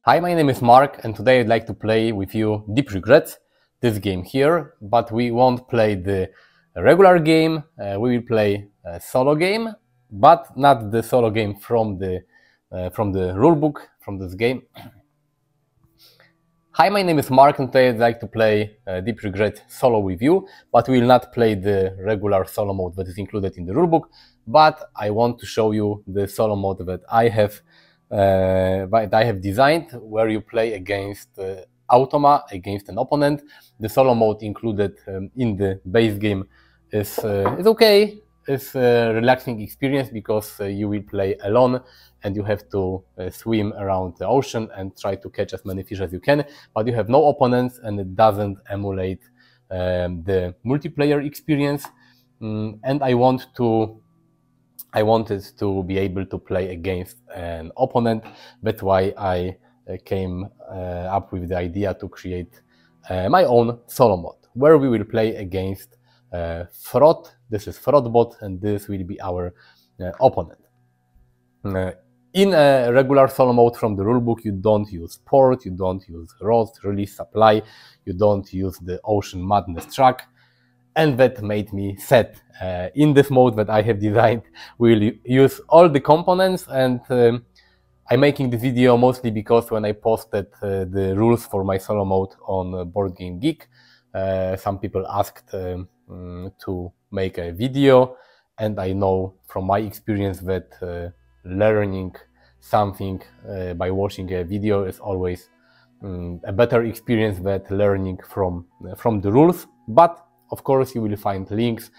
Hi, my name is Mark, and today I'd like to play with you Deep Regrets, this game here, but we won't play the regular game. We will play a solo game, but not the solo game from the rulebook from this game. Hi, my name is Mark, and today I'd like to play Deep Regret solo with you, but we will not play the regular solo mode that is included in the rulebook, but I want to show you the solo mode that I have designed, where you play against automa, against an opponent. The solo mode included in the base game is okay. It's a relaxing experience because you will play alone and you have to swim around the ocean and try to catch as many fish as you can, but you have no opponents and it doesn't emulate the multiplayer experience. And I wanted to be able to play against an opponent. That's why I came up with the idea to create my own solo mode, where we will play against Frod. This is Frodbot, and this will be our opponent. In a regular solo mode from the rulebook, you don't use port, you don't use rods, release, supply, you don't use the Ocean Madness track, and that made me sad. In this mode that I have designed, we'll use all the components, and I'm making the video mostly because when I posted the rules for my solo mode on Board Game Geek, some people asked to make a video, and I know from my experience that learning something by watching a video is always a better experience than learning from the rules. But of course you will find links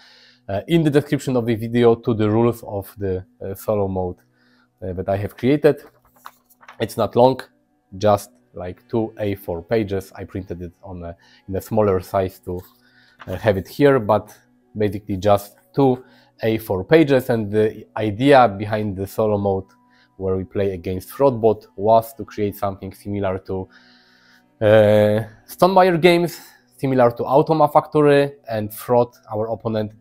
in the description of the video to the rules of the solo mode that I have created. It's not long, just like 2 A4 pages. I printed it on in a smaller size to have it here, but basically just 2 A4 pages. And the idea behind the solo mode, where we play against Frodbot, was to create something similar to Stonemaier games, similar to Automa Factory, and Frod, our opponent,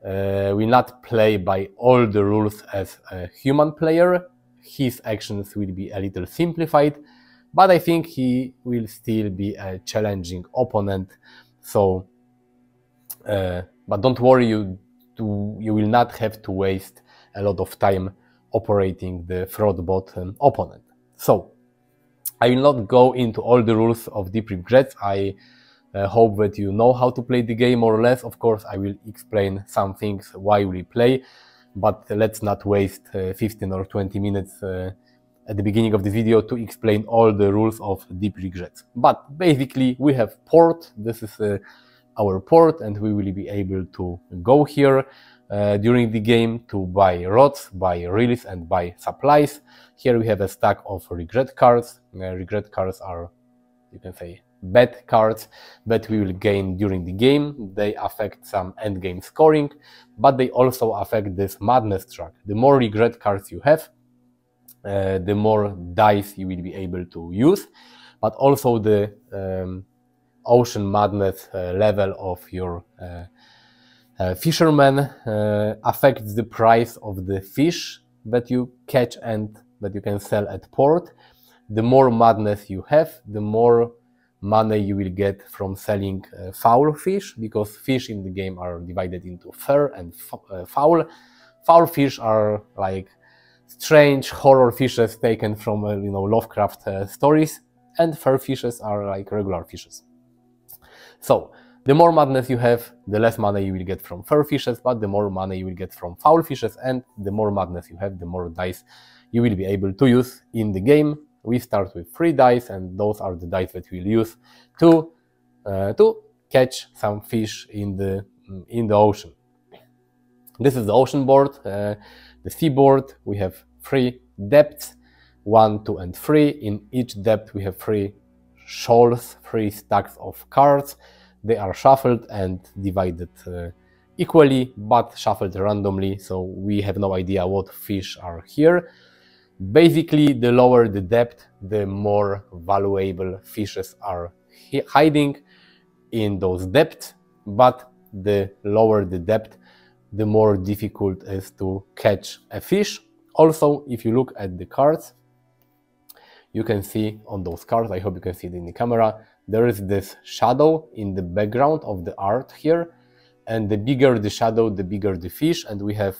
will not play by all the rules as a human player. His actions will be a little simplified, but I think he will still be a challenging opponent. So, but don't worry, you will not have to waste a lot of time operating the Frodbot opponent. So, I will not go into all the rules of Deep Regrets. I hope that you know how to play the game more or less. Of course, I will explain some things why we play, but let's not waste 15 or 20 minutes at the beginning of the video to explain all the rules of Deep Regrets. But basically, we have port. This is our port, and we will be able to go here during the game to buy rods, buy release, and buy supplies. Here we have a stack of regret cards. Regret cards are, you can say, bad cards that we will gain during the game. They affect some endgame scoring, but they also affect this madness track. The more regret cards you have, the more dice you will be able to use, but also the Ocean Madness level of your fisherman affects the price of the fish that you catch and that you can sell at port. The more madness you have, the more money you will get from selling foul fish, because fish in the game are divided into fair and foul. Foul fish are like strange horror fishes taken from Lovecraft stories, and fair fishes are like regular fishes. So the more madness you have, the less money you will get from fair fishes, but the more money you will get from foul fishes, and the more madness you have, the more dice you will be able to use in the game. We start with 3 dice, and those are the dice that we'll use to catch some fish in the ocean. This is the ocean board, the seaboard. We have 3 depths, 1, 2, and 3. In each depth we have 3 shoals, 3 stacks of cards. They are shuffled and divided equally, but shuffled randomly, so we have no idea what fish are here. Basically, the lower the depth, the more valuable fishes are hiding in those depths, but the lower the depth, the more difficult it is to catch a fish. Also, if you look at the cards, you can see on those cards, I hope you can see it in the camera, there is this shadow in the background of the art here, and the bigger the shadow, the bigger the fish, and we have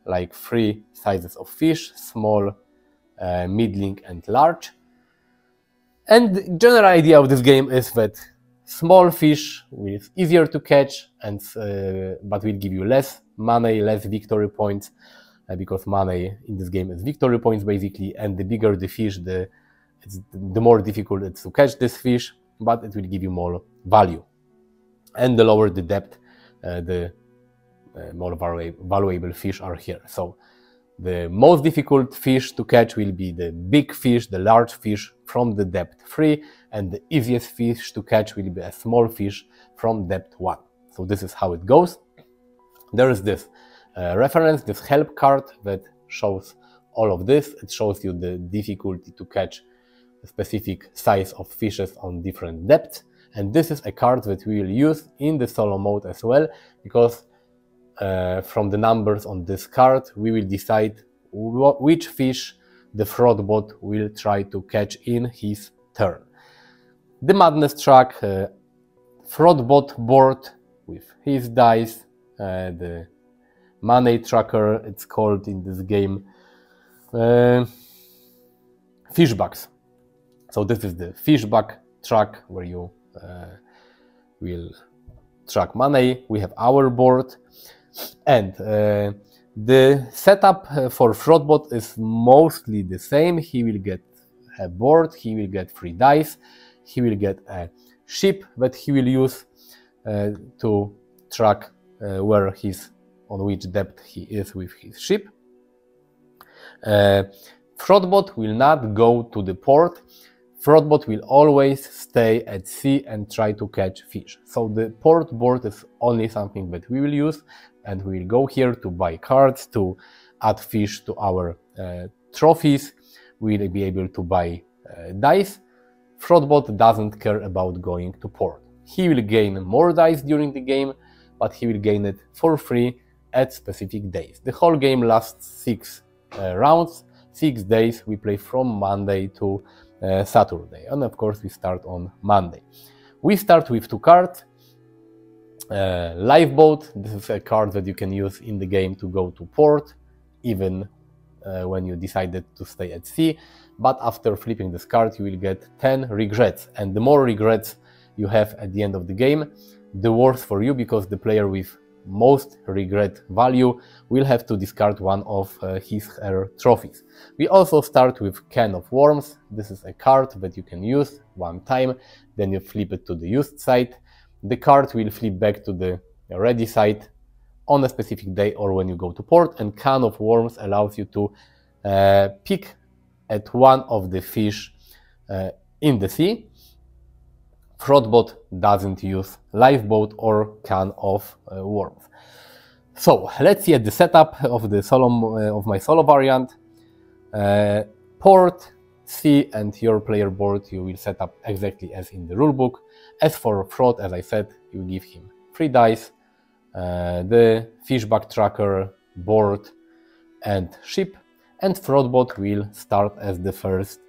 like 3 sizes of fish: small, middling and large. And the general idea of this game is that small fish is easier to catch, and but will give you less money, less victory points, because money in this game is victory points basically, and the bigger the fish, the more difficult it's to catch this fish, but it will give you more value. And the lower the depth, the more valuable fish are here. So the most difficult fish to catch will be the big fish, the large fish from the depth 3, and the easiest fish to catch will be a small fish from depth 1. So this is how it goes. There is this reference, this help card that shows all of this. It shows you the difficulty to catch a specific size of fishes on different depths. And this is a card that we will use in the solo mode as well, because from the numbers on this card, we will decide which fish the Frodbot will try to catch in his turn. The Madness Track, Frodbot board with his dice, the Money Tracker, it's called in this game, Fishbacks. So this is the Fishback track where you will track money. We have our board. And the setup for Frodbot is mostly the same. He will get a board, he will get 3 dice, he will get a ship that he will use to track where he's, on which depth he is with his ship. Frodbot will not go to the port. Frodbot will always stay at sea and try to catch fish. So the port board is only something that we will use, and we will go here to buy cards, to add fish to our trophies. We will be able to buy dice. Frodbot doesn't care about going to port. He will gain more dice during the game, but he will gain it for free at specific days. The whole game lasts 6 rounds, 6 days. We play from Monday to Saturday, and of course we start on Monday. We start with 2 cards. Lifeboat, this is a card that you can use in the game to go to port, even when you decided to stay at sea. But after flipping this card, you will get 10 regrets, and the more regrets you have at the end of the game, the worse for you, because the player with most regret value will have to discard one of his/her trophies. We also start with Can of Worms. This is a card that you can use 1 time, then you flip it to the used side. The card will flip back to the ready side on a specific day or when you go to port, and Can of Worms allows you to pick at one of the fish in the sea. Frodbot doesn't use Lifeboat or Can of Worms. So let's see at the setup of the of my solo variant. Port, sea, and your player board you will set up exactly as in the rulebook. As for Frod, as I said, you give him 3 dice, the Fishback Tracker, board, and ship, and Frodbot will start as the first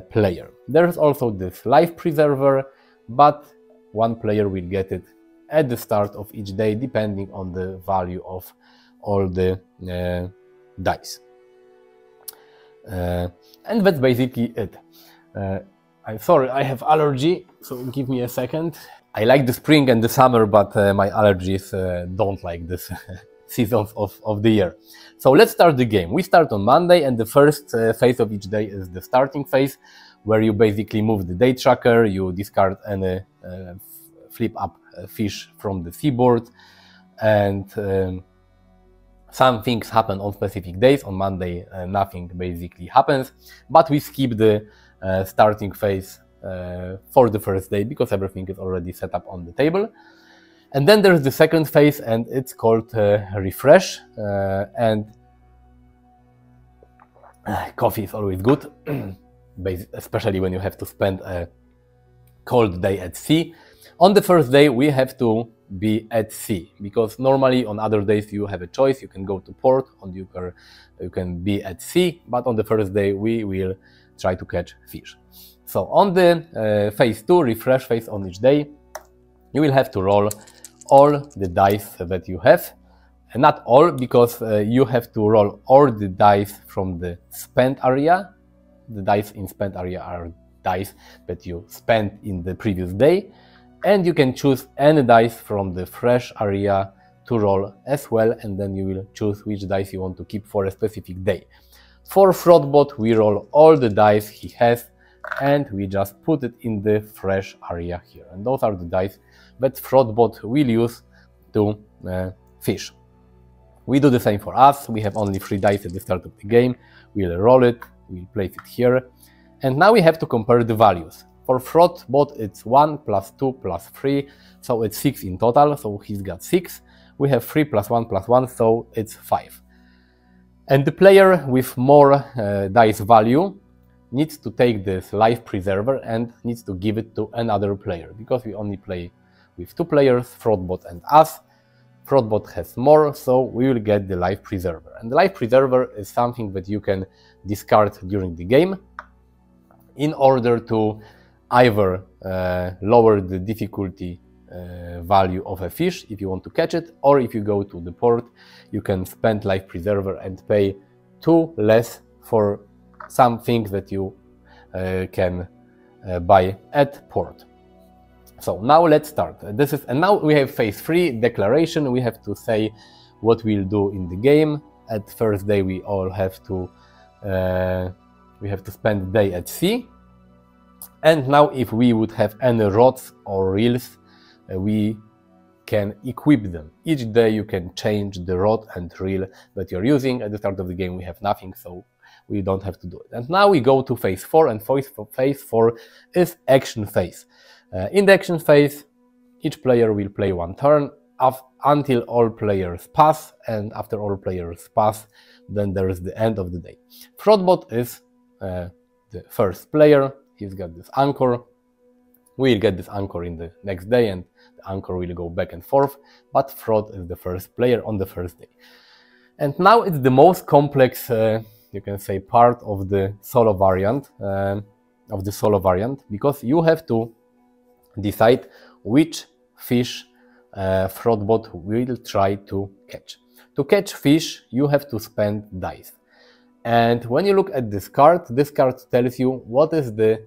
player. There's also this Life Preserver, but one player will get it at the start of each day, depending on the value of all the dice. And that's basically it. I'm sorry, I have allergy, so give me a second. I like the spring and the summer, but my allergies don't like this seasons of the year. So let's start the game. We start on Monday, and the first phase of each day is the starting phase, where you basically move the day tracker, you discard any flip up fish from the seaboard, and some things happen on specific days. On Monday, nothing basically happens, but we skip the starting phase for the first day because everything is already set up on the table. And then there's the second phase, and it's called Refresh, and coffee is always good, especially when you have to spend a cold day at sea. On the first day, we have to be at sea, because normally on other days you have a choice. You can go to port and you can be at sea, but on the first day we will try to catch fish. So on the phase 2, refresh phase on each day, you will have to roll all the dice that you have. And not all, because you have to roll all the dice from the spent area. The dice in spent area are dice that you spent in the previous day. And you can choose any dice from the fresh area to roll as well, and then you will choose which dice you want to keep for a specific day. For Frodbot, we roll all the dice he has, and we just put it in the fresh area here. And those are the dice that Frodbot will use to fish. We do the same for us. We have only 3 dice at the start of the game. We'll roll it, we'll place it here. And now we have to compare the values. For Frodbot, it's 1 plus 2 plus 3, so it's 6 in total, so he's got 6. We have 3 plus 1, so it's 5. And the player with more dice value needs to take this life preserver and needs to give it to another player, because we only play with 2 players, Frodbot and us. Frodbot has more, so we will get the life preserver. And the life preserver is something that you can discard during the game in order to either lower the difficulty value of a fish if you want to catch it, or if you go to the port, you can spend life preserver and pay 2 less for some things that you can buy at port. So now let's start. And now we have phase 3 declaration. We have to say what we'll do in the game. At first day we all have to spend the day at sea. And now if we would have any rods or reels, we can equip them. Each day you can change the rod and reel that you're using. At the start of the game we have nothing, so we don't have to do it. And now we go to phase 4, and phase 4 is action phase. In the action phase, each player will play 1 turn until all players pass, and after all players pass, then there is the end of the day. Frodbot is the first player. He's got this anchor. We'll get this anchor in the next day, and the anchor will go back and forth, but Frod is the first player on the first day. And now it's the most complex, you can say, part of the solo variant, because you have to decide which fish Frodbot will try to catch. To catch fish, you have to spend dice. And when you look at this card tells you what is the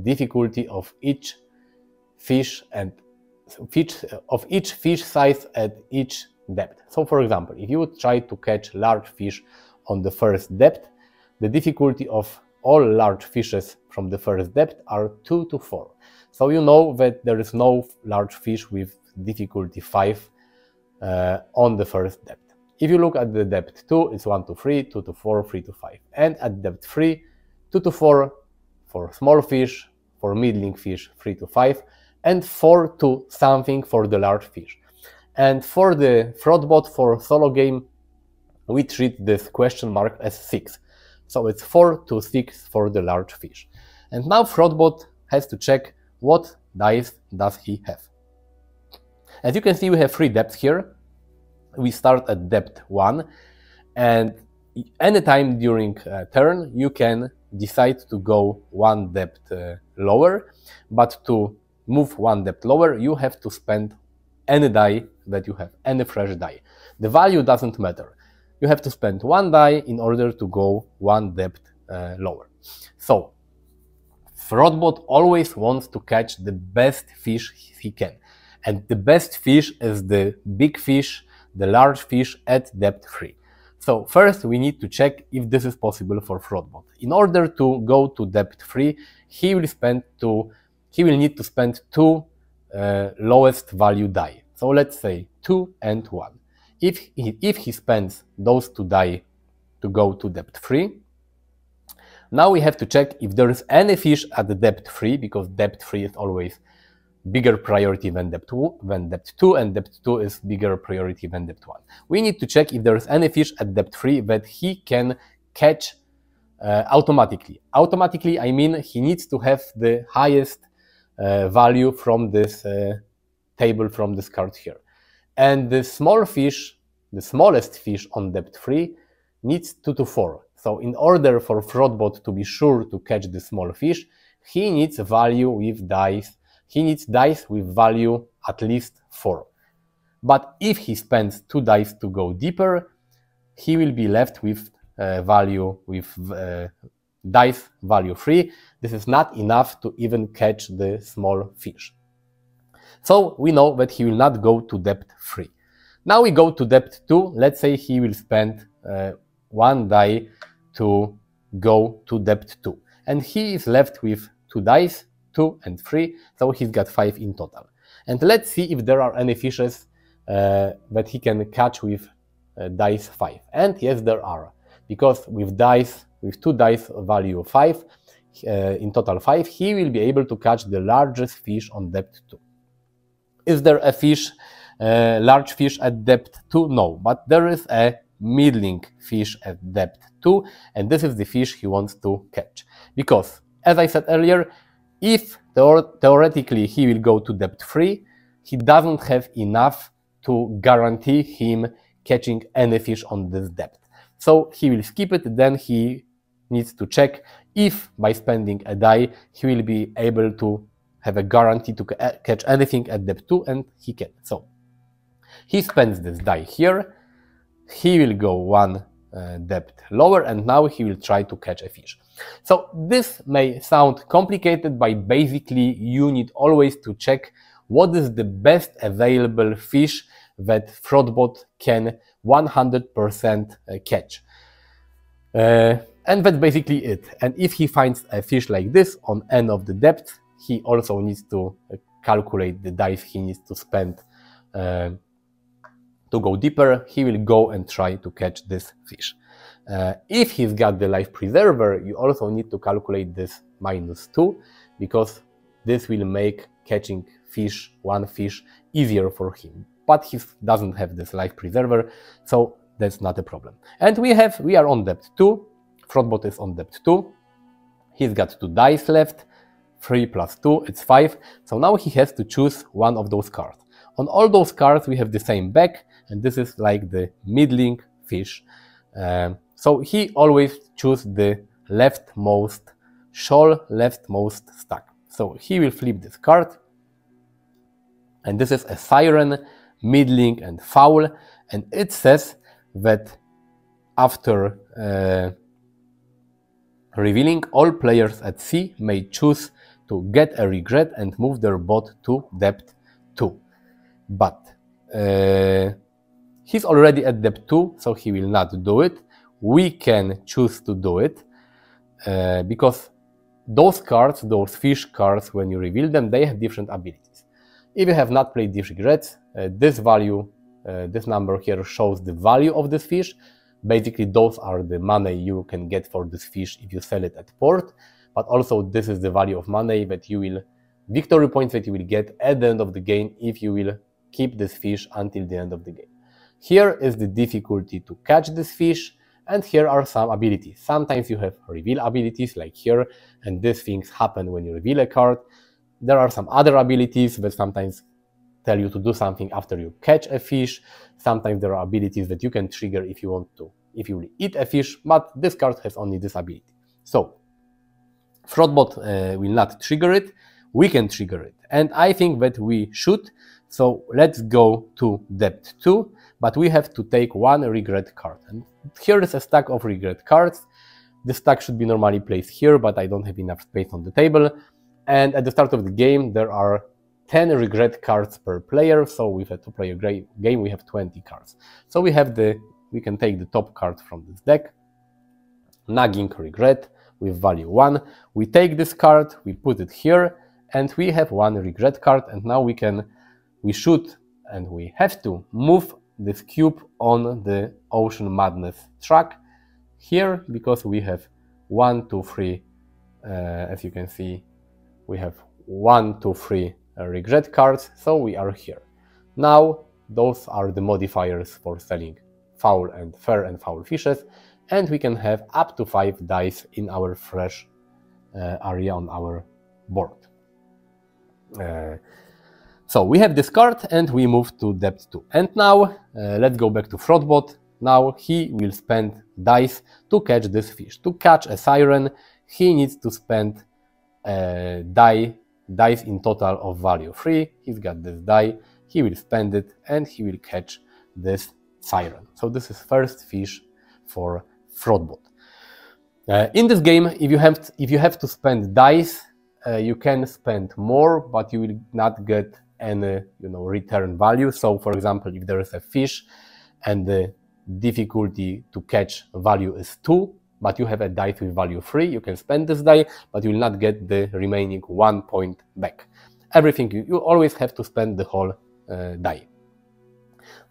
difficulty of each fish and each fish size at each depth. So for example, if you would try to catch large fish on the first depth, the difficulty of all large fishes from the first depth are 2 to 4. So you know that there is no large fish with difficulty 5 on the first depth. If you look at the depth 2, it's 1 to 3, 2 to 4, 3 to 5. And at depth 3, 2 to 4 for small fish, for middling fish 3 to 5, and 4 to something for the large fish. And for the Frodbot, for solo game, we treat this question mark as 6. So it's 4 to 6 for the large fish. And now Frodbot has to check what dice does he have. As you can see, we have 3 depths here. We start at depth 1, and anytime during a turn you can decide to go 1 depth lower, but to move 1 depth lower you have to spend any die that you have, any fresh die. The value doesn't matter. You have to spend 1 die in order to go 1 depth lower. So Frodbot always wants to catch the best fish he can, and the best fish is the big fish, the large fish at depth 3. So first we need to check if this is possible for Frodbot. In order to go to depth 3, he will need to spend 2 lowest value die. So let's say 2 and 1. If he spends those 2 die to go to depth 3, now we have to check if there is any fish at the depth 3, because depth 3 is always bigger priority than depth 2, and depth 2 is bigger priority than depth 1. We need to check if there is any fish at depth 3 that he can catch automatically. Automatically, I mean he needs to have the highest value from this table, from this card here. And the small fish, the smallest fish on depth 3 needs 2 to 4. So in order for Frodbot to be sure to catch the small fish, he needs value with dice. He needs dice with value at least 4. But if he spends 2 dice to go deeper, he will be left with dice value 3. This is not enough to even catch the small fish. So we know that he will not go to depth 3. Now we go to depth 2. Let's say he will spend 1 die to go to depth 2. And he is left with 2 dice, 2 and 3, so he's got 5 in total. And let's see if there are any fishes that he can catch with dice 5. And yes, there are, because with 2 dice value 5, in total 5, he will be able to catch the largest fish on depth 2. Is there a fish, large fish at depth 2? No, but there is a middling fish at depth 2, and this is the fish he wants to catch. Because, as I said earlier, if theoretically he will go to depth 3, he doesn't have enough to guarantee him catching any fish on this depth. So he will skip it, then he needs to check if by spending a die he will be able to have a guarantee to catch anything at depth 2, and he can. So he spends this die here, he will go 1 depth lower, and now he will try to catch a fish. So this may sound complicated, but basically you need always to check what is the best available fish that Frodbot can 100% catch. And that's basically it. And if he finds a fish like this on end of the depth, he also needs to calculate the dice he needs to spend to go deeper. He will go and try to catch this fish. If he's got the life preserver, you also need to calculate this -2, because this will make catching one fish easier for him. But he doesn't have this life preserver, so that's not a problem. And we are on depth 2. Frodbot is on depth 2. He's got 2 dice left. 3 plus 2, it's 5. So now he has to choose one of those cards. On all those cards we have the same back, and this is like the middling fish. So he always chooses the leftmost shoal, leftmost stack. So he will flip this card, and this is a siren, middling and foul, and it says that after revealing, all players at sea may choose to get a regret and move their boat to depth 2. But he's already at depth 2, so he will not do it. We can choose to do it because those cards, those fish cards, when you reveal them, they have different abilities. If you have not played these regrets, this value, this number here shows the value of this fish. Basically, those are the money you can get for this fish if you sell it at port. But also, this is the value of money that you will, victory points that you will get at the end of the game if you will keep this fish until the end of the game. Here is the difficulty to catch this fish, and here are some abilities. Sometimes you have reveal abilities like here, and these things happen when you reveal a card. There are some other abilities that sometimes tell you to do something after you catch a fish. Sometimes there are abilities that you can trigger if you want to, if you will eat a fish, but this card has only this ability. So Frodbot will not trigger it, we can trigger it, and I think that we should. So let's go to depth 2, but we have to take 1 regret card, and here is a stack of regret cards. The stack should be normally placed here, but I don't have enough space on the table, and at the start of the game there are 10 regret cards per player, so with a 2-player game we have 20 cards. So we can take the top card from this deck, nagging regret with value 1. We take this card, we put it here, and we have 1 regret card, and now we should and we have to move this cube on the Ocean Madness track here, because we have 1, 2, 3, as you can see, we have 1, 2, 3 regret cards, so we are here. Now those are the modifiers for selling foul and fair and foul fishes, and we can have up to 5 dice in our fresh area on our board. So we have this card and we move to depth 2. And now let's go back to Frodbot. Now he will spend dice to catch this fish. To catch a siren, he needs to spend dice in total of value 3. He's got this die, he will spend it, and he will catch this siren. So this is first fish for Frodbot. In this game, if you have to spend dice, you can spend more, but you will not get any return value. So for example, if there is a fish and the difficulty to catch value is 2, but you have a dice with value 3, you can spend this die, but you will not get the remaining 1 point back. Everything, you always have to spend the whole die.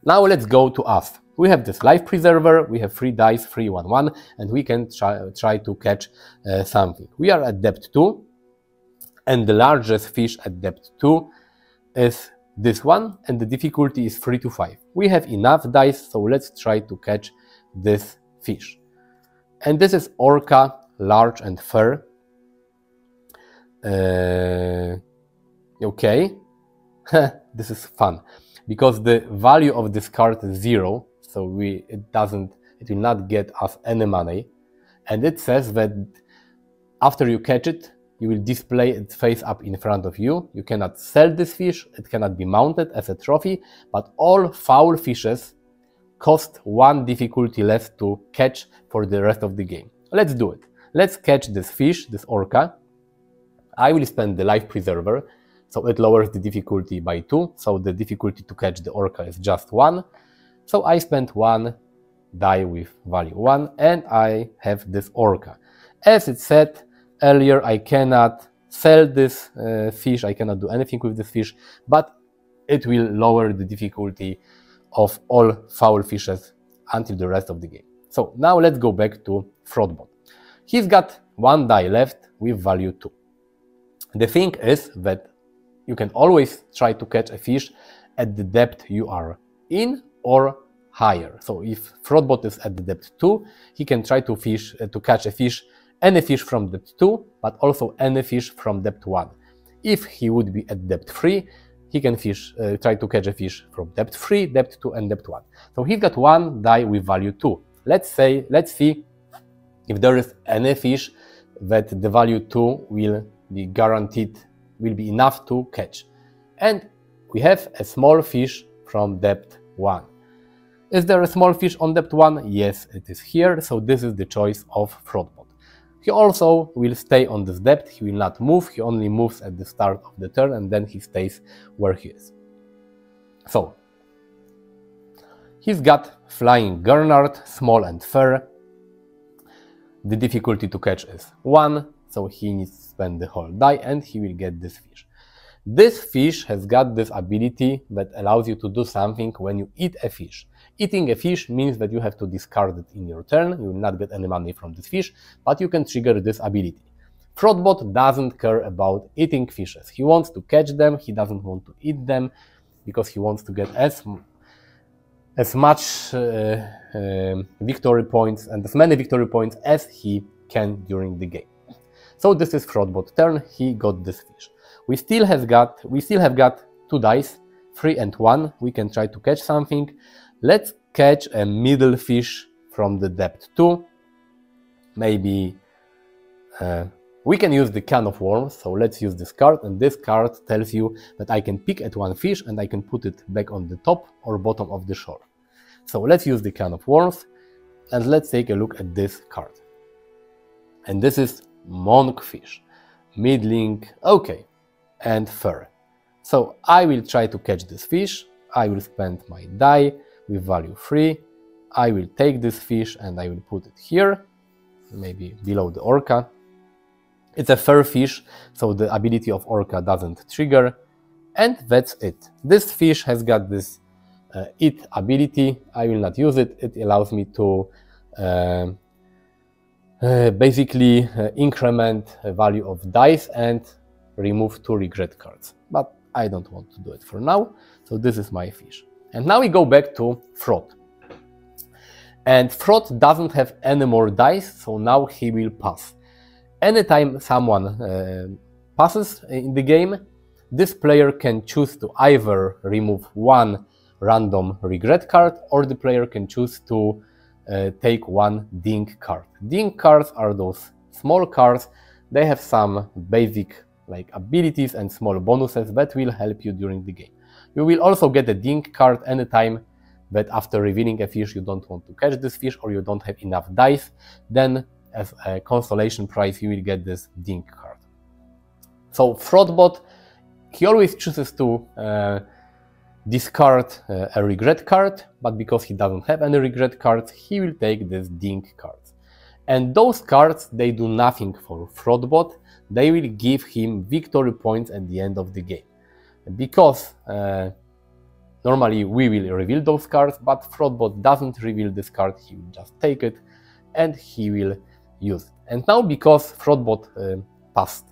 Now let's go to us. We have this life preserver, we have 3 dice, 3, 1, 1, and we can try to catch something. We are at depth 2, and the largest fish at depth 2 is this one, and the difficulty is 3 to 5. We have enough dice, so let's try to catch this fish. And this is orca, large and fair. Okay, this is fun, because the value of this card is 0, so it will not get us any money. And it says that after you catch it, you will display its face up in front of you. You cannot sell this fish, it cannot be mounted as a trophy, but all foul fishes cost 1 difficulty less to catch for the rest of the game. Let's do it. Let's catch this fish, this orca. I will spend the life preserver, so it lowers the difficulty by 2, so the difficulty to catch the orca is just 1. So I spent 1 die with value 1, and I have this orca. As it said earlier, I cannot sell this fish, I cannot do anything with this fish, but it will lower the difficulty of all foul fishes until the rest of the game. So now let's go back to Frodbot. He's got 1 die left with value 2. The thing is that you can always try to catch a fish at the depth you are in or higher. So if Frodbot is at the depth 2, he can try to catch a fish, any fish from depth 2, but also any fish from depth 1. If he would be at depth 3, he can try to catch a fish from depth 3, depth 2, and depth 1. So he's got 1 die with value 2. Let's see if there is any fish that the value 2 will be guaranteed, will be enough to catch. And we have a small fish from depth 1. Is there a small fish on depth 1? Yes, it is here, so this is the choice of Frodbot. He also will stay on this depth, he will not move, he only moves at the start of the turn and then he stays where he is. So, he's got Flying Gurnard, small and fair. The difficulty to catch is 1, so he needs to spend the whole die and he will get this fish. This fish has got this ability that allows you to do something when you eat a fish. Eating a fish means that you have to discard it in your turn, you will not get any money from this fish, but you can trigger this ability. Frodbot doesn't care about eating fishes. He wants to catch them, he doesn't want to eat them, because he wants to get as much victory points and as many victory points as he can during the game. So this is Frodbot's turn, he got this fish. We still have got 2 dice, 3 and 1, we can try to catch something. Let's catch a middle fish from the depth 2. Maybe we can use the can of worms, so let's use this card, and this card tells you that I can pick at 1 fish and I can put it back on the top or bottom of the shore. So let's use the can of worms and let's take a look at this card. And this is monkfish, middling, okay, and fair. So I will try to catch this fish, I will spend my die with value 3, I will take this fish and I will put it here, maybe below the orca. It's a fair fish, so the ability of orca doesn't trigger, and that's it. This fish has got this eat ability, I will not use it, it allows me to basically increment a value of dice and remove 2 regret cards, but I don't want to do it for now, so this is my fish. And now we go back to Frod. And Frod doesn't have any more dice, so now he will pass. Anytime someone passes in the game, this player can choose to either remove 1 random regret card, or the player can choose to take one ding card. Ding cards are those small cards. They have some basic like abilities and small bonuses that will help you during the game. You will also get a ding card anytime that after revealing a fish you don't want to catch this fish or you don't have enough dice. Then as a consolation prize you will get this ding card. So Frodbot, he always chooses to discard a regret card, but because he doesn't have any regret cards, he will take this ding cards. And those cards, they do nothing for Frodbot. They will give him victory points at the end of the game. Because normally we will reveal those cards, but Frodbot doesn't reveal this card, he will just take it and he will use it. And now because Frodbot passed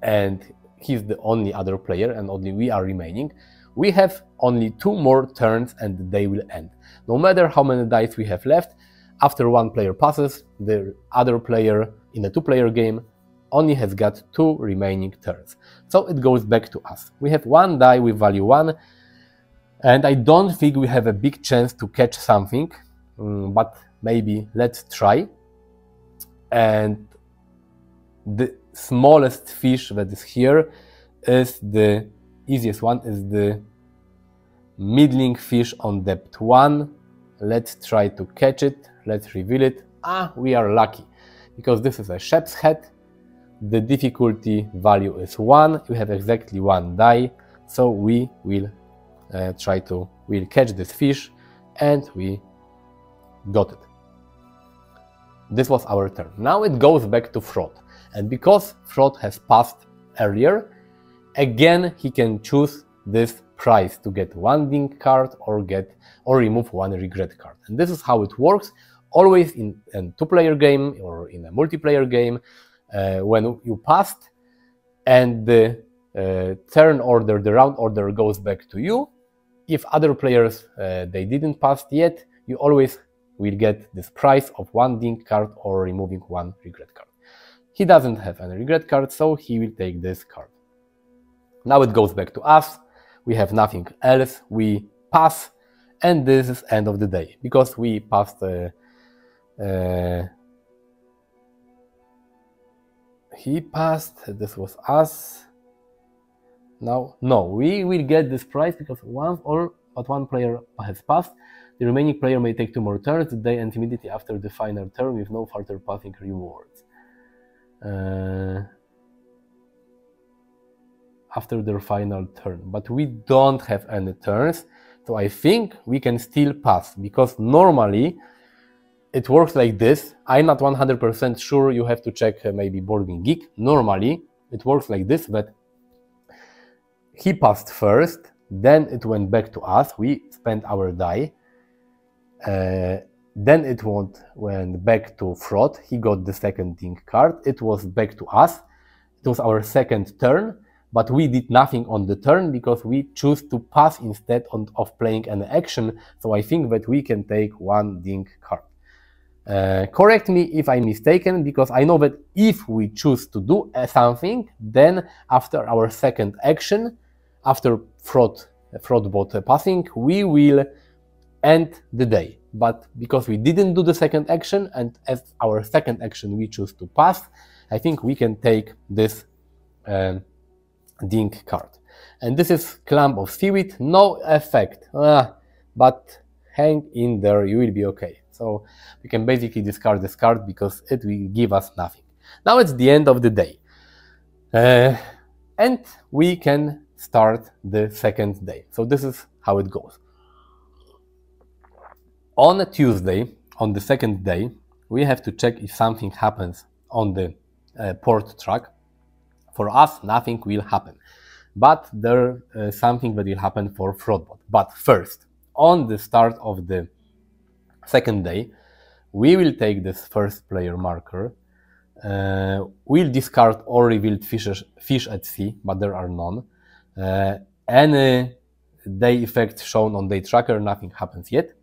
and he's the only other player and only we are remaining, we have only 2 more turns and the day will end. No matter how many dice we have left, after one player passes, the other player in a 2-player game only has got 2 remaining turns. So it goes back to us. We have 1 die with value 1, and I don't think we have a big chance to catch something, but maybe let's try. And the smallest fish that is here is the easiest one, is the middling fish on depth 1. Let's try to catch it. Let's reveal it. We are lucky because this is a sheep's head. The difficulty value is 1. We have exactly 1 die, so we will we'll catch this fish, and we got it. This was our turn. Now it goes back to Frod, and because Frod has passed earlier, again he can choose this prize to get 1 ding card or remove 1 regret card. And this is how it works always in a 2-player game or in a multiplayer game. When you passed and the turn order, the round order goes back to you, if other players they didn't pass yet, you always will get this prize of 1 ding card or removing 1 regret card. He doesn't have any regret card, so he will take this card. Now it goes back to us. We have nothing else. We pass, and this is end of the day because we passed. He passed. This was us. Now, no, we will get this prize because but one player has passed. The remaining player may take 2 more turns. The day ends immediately after the final turn with no further passing rewards. After their final turn, but we don't have any turns, so I think we can still pass because normally it works like this. I'm not 100% sure, you have to check maybe Board Game Geek. Normally it works like this, that he passed first, then it went back to us, we spent our die, then it went back to Frod, he got the second ding card, it was back to us, it was our second turn, but we did nothing on the turn because we choose to pass instead of playing an action, so I think that we can take 1 ding card. Correct me if I'm mistaken, because I know that if we choose to do something, then after our second action, after Frodbot passing, we will end the day. But because we didn't do the second action, and as our second action we choose to pass, I think we can take this ding card. And this is Clump of Seaweed, no effect, but hang in there, you will be okay. So we can basically discard this card because it will give us nothing. Now it's the end of the day, and we can start the second day. So this is how it goes. On a Tuesday, on the second day, we have to check if something happens on the port track. For us, nothing will happen, but there is something that will happen for Frodbot. But first, on the start of the second day, we will take this first player marker. We'll discard all revealed fish at sea, but there are none. Any day effect shown on day tracker, nothing happens yet.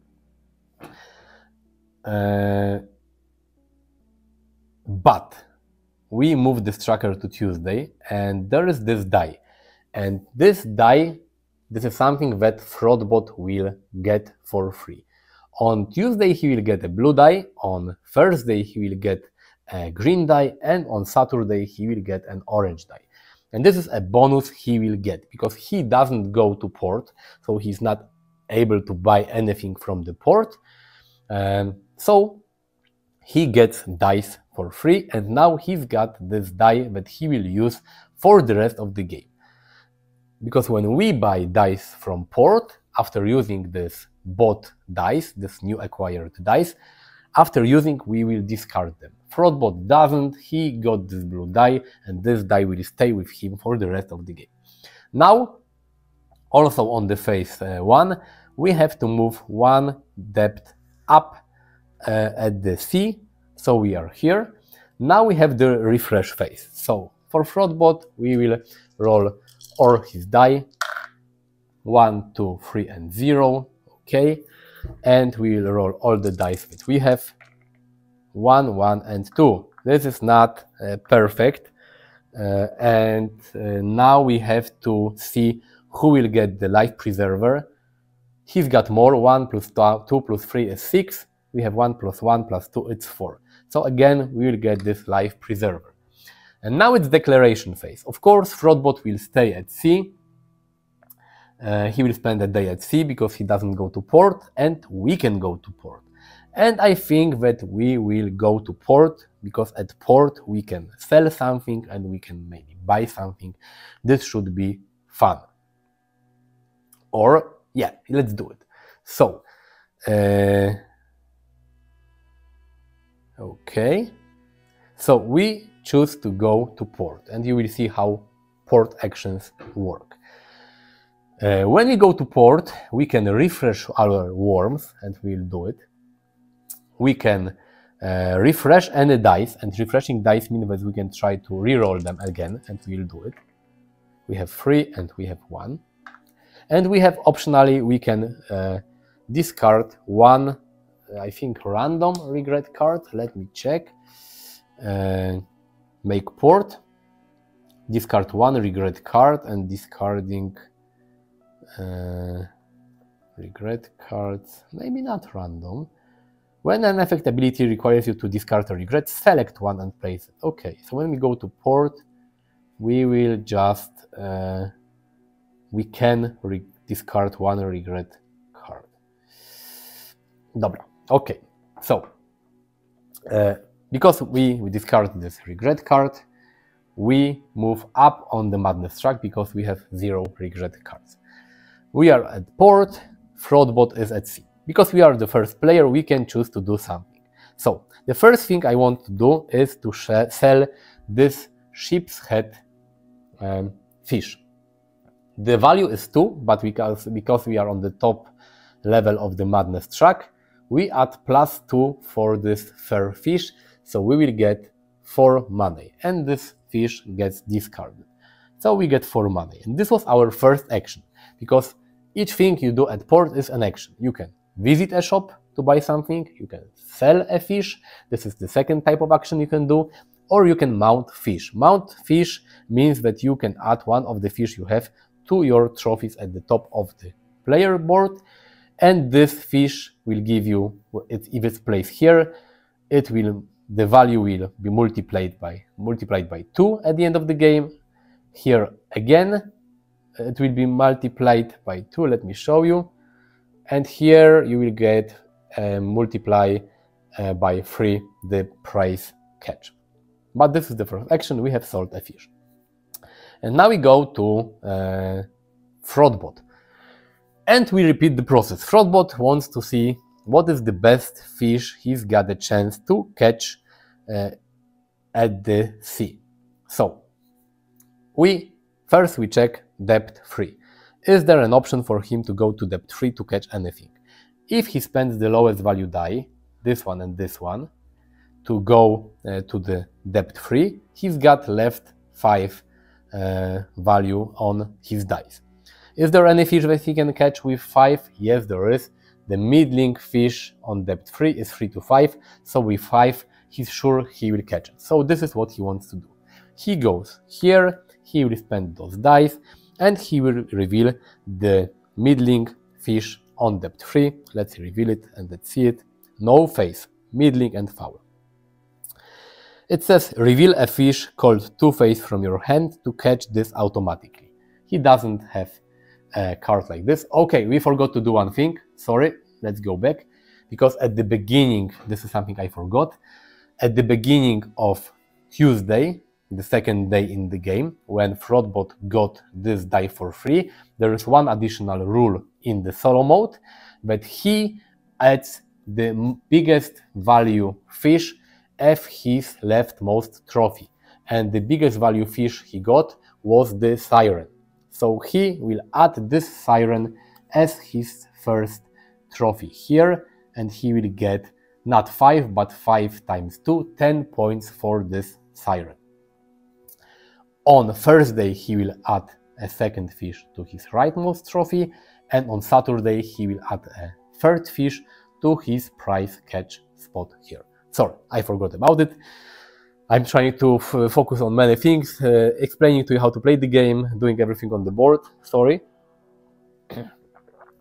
But we move this tracker to Tuesday, and there is this die. And this die this is something that Frodbot will get for free. On Tuesday he will get a blue die, on Thursday he will get a green die, and on Saturday he will get an orange die. And this is a bonus he will get because he doesn't go to port, so he's not able to buy anything from the port. So he gets dice for free, and now he's got this die that he will use for the rest of the game. Because when we buy dice from port, after using this bot dice, this new acquired dice, after using we will discard them. Frodbot doesn't, he got this blue die, and this die will stay with him for the rest of the game. Now, also on the phase 1, we have to move one depth up at the C, so we are here. Now we have the refresh phase. So for Frodbot, we will roll all his die, 1, 2, 3, and 0, okay, and we will roll all the dice that we have, 1, 1, and 2. This is not perfect, and now we have to see who will get the life preserver. He's got more, 1 plus 2 plus 3 is 6, we have 1 plus 1 plus 2, it's 4. So again, we will get this life preserver. And now it's declaration phase. Of course, Frodbot will stay at C. He will spend a day at sea because he doesn't go to port, and we can go to port. And I think that we will go to port because at port we can sell something and we can maybe buy something. This should be fun. Or, yeah, let's do it. So, okay. So we choose to go to port, and you will see how port actions work. When we go to port, we can refresh our worms, and we'll do it. We can refresh any dice, and refreshing dice means that we can try to reroll them again, and we'll do it. We have 3 and we have 1. And we have optionally, we can discard one, I think, random regret card. Let me check. Make port, discard one regret card, and discarding regret cards, maybe not random. When an effect ability requires you to discard a regret, select one and place it. Okay, so when we go to port, we will just, we can discard one regret card. Dobra, okay, so because we discard this regret card, we move up on the madness track because we have 0 regret cards. We are at port, Frodbot is at sea. Because we are the first player, we can choose to do something. So the first thing I want to do is to sell this sheep's head fish. The value is 2, but because we are on the top level of the madness track, we add +2 for this fair fish, so we will get 4 money, and this fish gets discarded. So we get 4 money, and this was our first action, because each thing you do at port is an action. You can visit a shop to buy something, you can sell a fish, this is the second type of action you can do, or you can mount fish. Mount fish means that you can add one of the fish you have to your trophies at the top of the player board, and this fish will give you, if it's placed here, the value will be multiplied by 2 at the end of the game. Here again, it will be multiplied by 2, let me show you. And here you will get multiply by 3 the price catch. But this is the first action, we have sold a fish. And now we go to Frodbot. And we repeat the process. Frodbot wants to see what is the best fish he's got a chance to catch at the sea. So, first we check depth 3. Is there an option for him to go to depth 3 to catch anything? If he spends the lowest value die, this one and this one, to go to the depth 3, he's got left 5 value on his dice. Is there any fish that he can catch with 5? Yes, there is. The middling fish on depth 3 is 3 to 5, so with 5 he's sure he will catch it. So this is what he wants to do. He goes here, he will spend those dice, and he will reveal the middling fish on depth 3. Let's reveal it and let's see it. No face, middling and foul. It says reveal a fish called two-face from your hand to catch this automatically. He doesn't have a card like this. Okay, we forgot to do one thing. Sorry, let's go back. Because at the beginning, this is something I forgot. At the beginning of Tuesday, the second day in the game, when Frodbot got this die for free, there is one additional rule in the solo mode, that he adds the biggest value fish as his leftmost trophy. And the biggest value fish he got was the siren. So he will add this siren as his first trophy here, and he will get not 5 but 5 times 2, 10 points for this siren. On Thursday he will add a second fish to his rightmost trophy, and on Saturday he will add a third fish to his prize catch spot here. Sorry, I forgot about it. I'm trying to focus on many things, explaining to you how to play the game, doing everything on the board, sorry.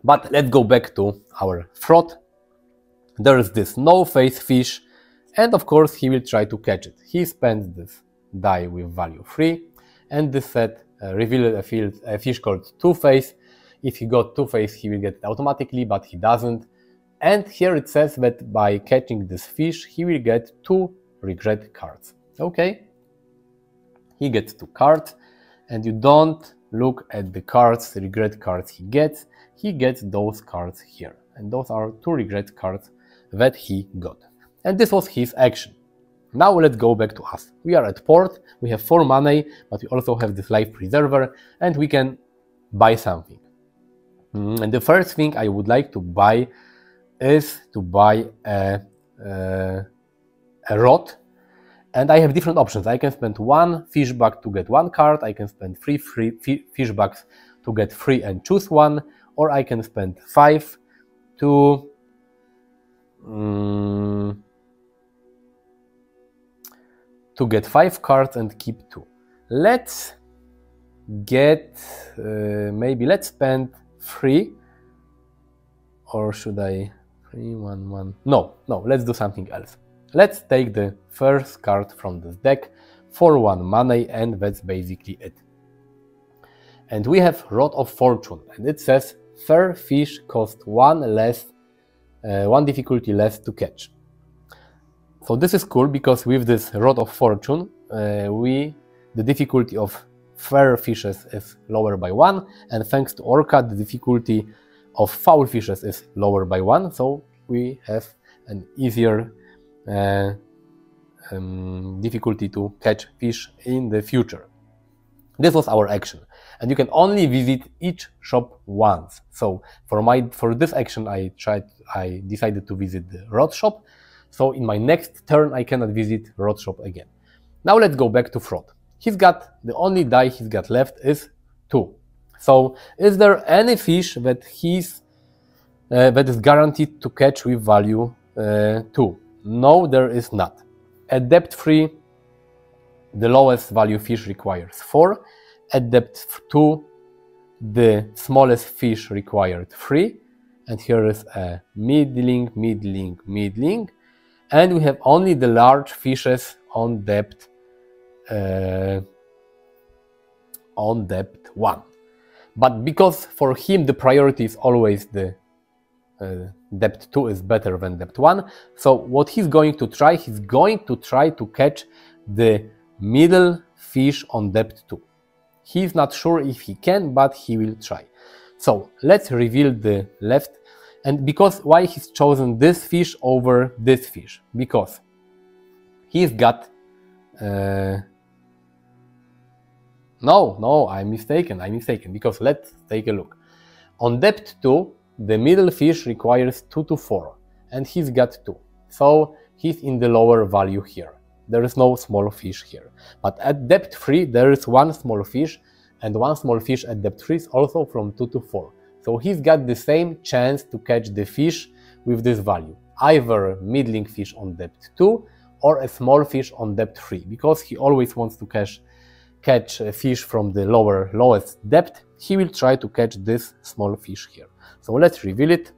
But let's go back to our Frod. There is this no-face fish, and of course he will try to catch it. He spends this die with value 3, and this set revealed a fish called two-face. If he got two-face, he will get it automatically, but he doesn't. And here it says that by catching this fish, he will get 2 regret cards. Okay, he gets 2 cards, and you don't look at the cards, the regret cards he gets those cards here. And those are 2 regret cards that he got. And this was his action. Now let's go back to us. We are at port, we have 4 money, but we also have this life preserver, and we can buy something. And the first thing I would like to buy is to buy a rod, and I have different options. I can spend 1 fish bag to get 1 card, I can spend 3 fish bags to get 3 and choose 1, or I can spend 5 to get 5 cards and keep 2. Let's get maybe let's spend 3, or should I 3, 1, 1? No, let's do something else. Let's take the first card from this deck for 1 money, and that's basically it. And we have Rod of Fortune, and it says fair fish cost 1 difficulty less to catch. So this is cool, because with this Rod of Fortune, the difficulty of fair fishes is lower by 1, and thanks to Orca, the difficulty of foul fishes is lower by 1, so we have an easier difficulty to catch fish in the future. This was our action, and you can only visit each shop once. So for this action I decided to visit the rod shop, so in my next turn I cannot visit rod shop again. Now let's go back to Frod. The only die he's got left is 2. So is there any fish that that is guaranteed to catch with value 2? No, there is not. At depth 3, the lowest value fish requires 4. At depth 2, the smallest fish required 3. And here is a middling, and we have only the large fishes on depth 1. But because for him the priority is always the depth 2 is better than depth 1, so what he's going to try to catch the middle fish on depth 2. He's not sure if he can, but he will try. So let's reveal the left, and why he's chosen this fish over this fish? Because he's got no, I'm mistaken, because let's take a look. On depth 2, the middle fish requires 2 to 4, and he's got 2. So he's in the lower value here. There is no small fish here. But at depth 3, there is 1 small fish, and 1 small fish at depth 3 is also from 2 to 4. So he's got the same chance to catch the fish with this value. Either middling fish on depth 2 or a small fish on depth 3, because he always wants to catch a fish from the lowest depth. he will try to catch this small fish here. So let's reveal it.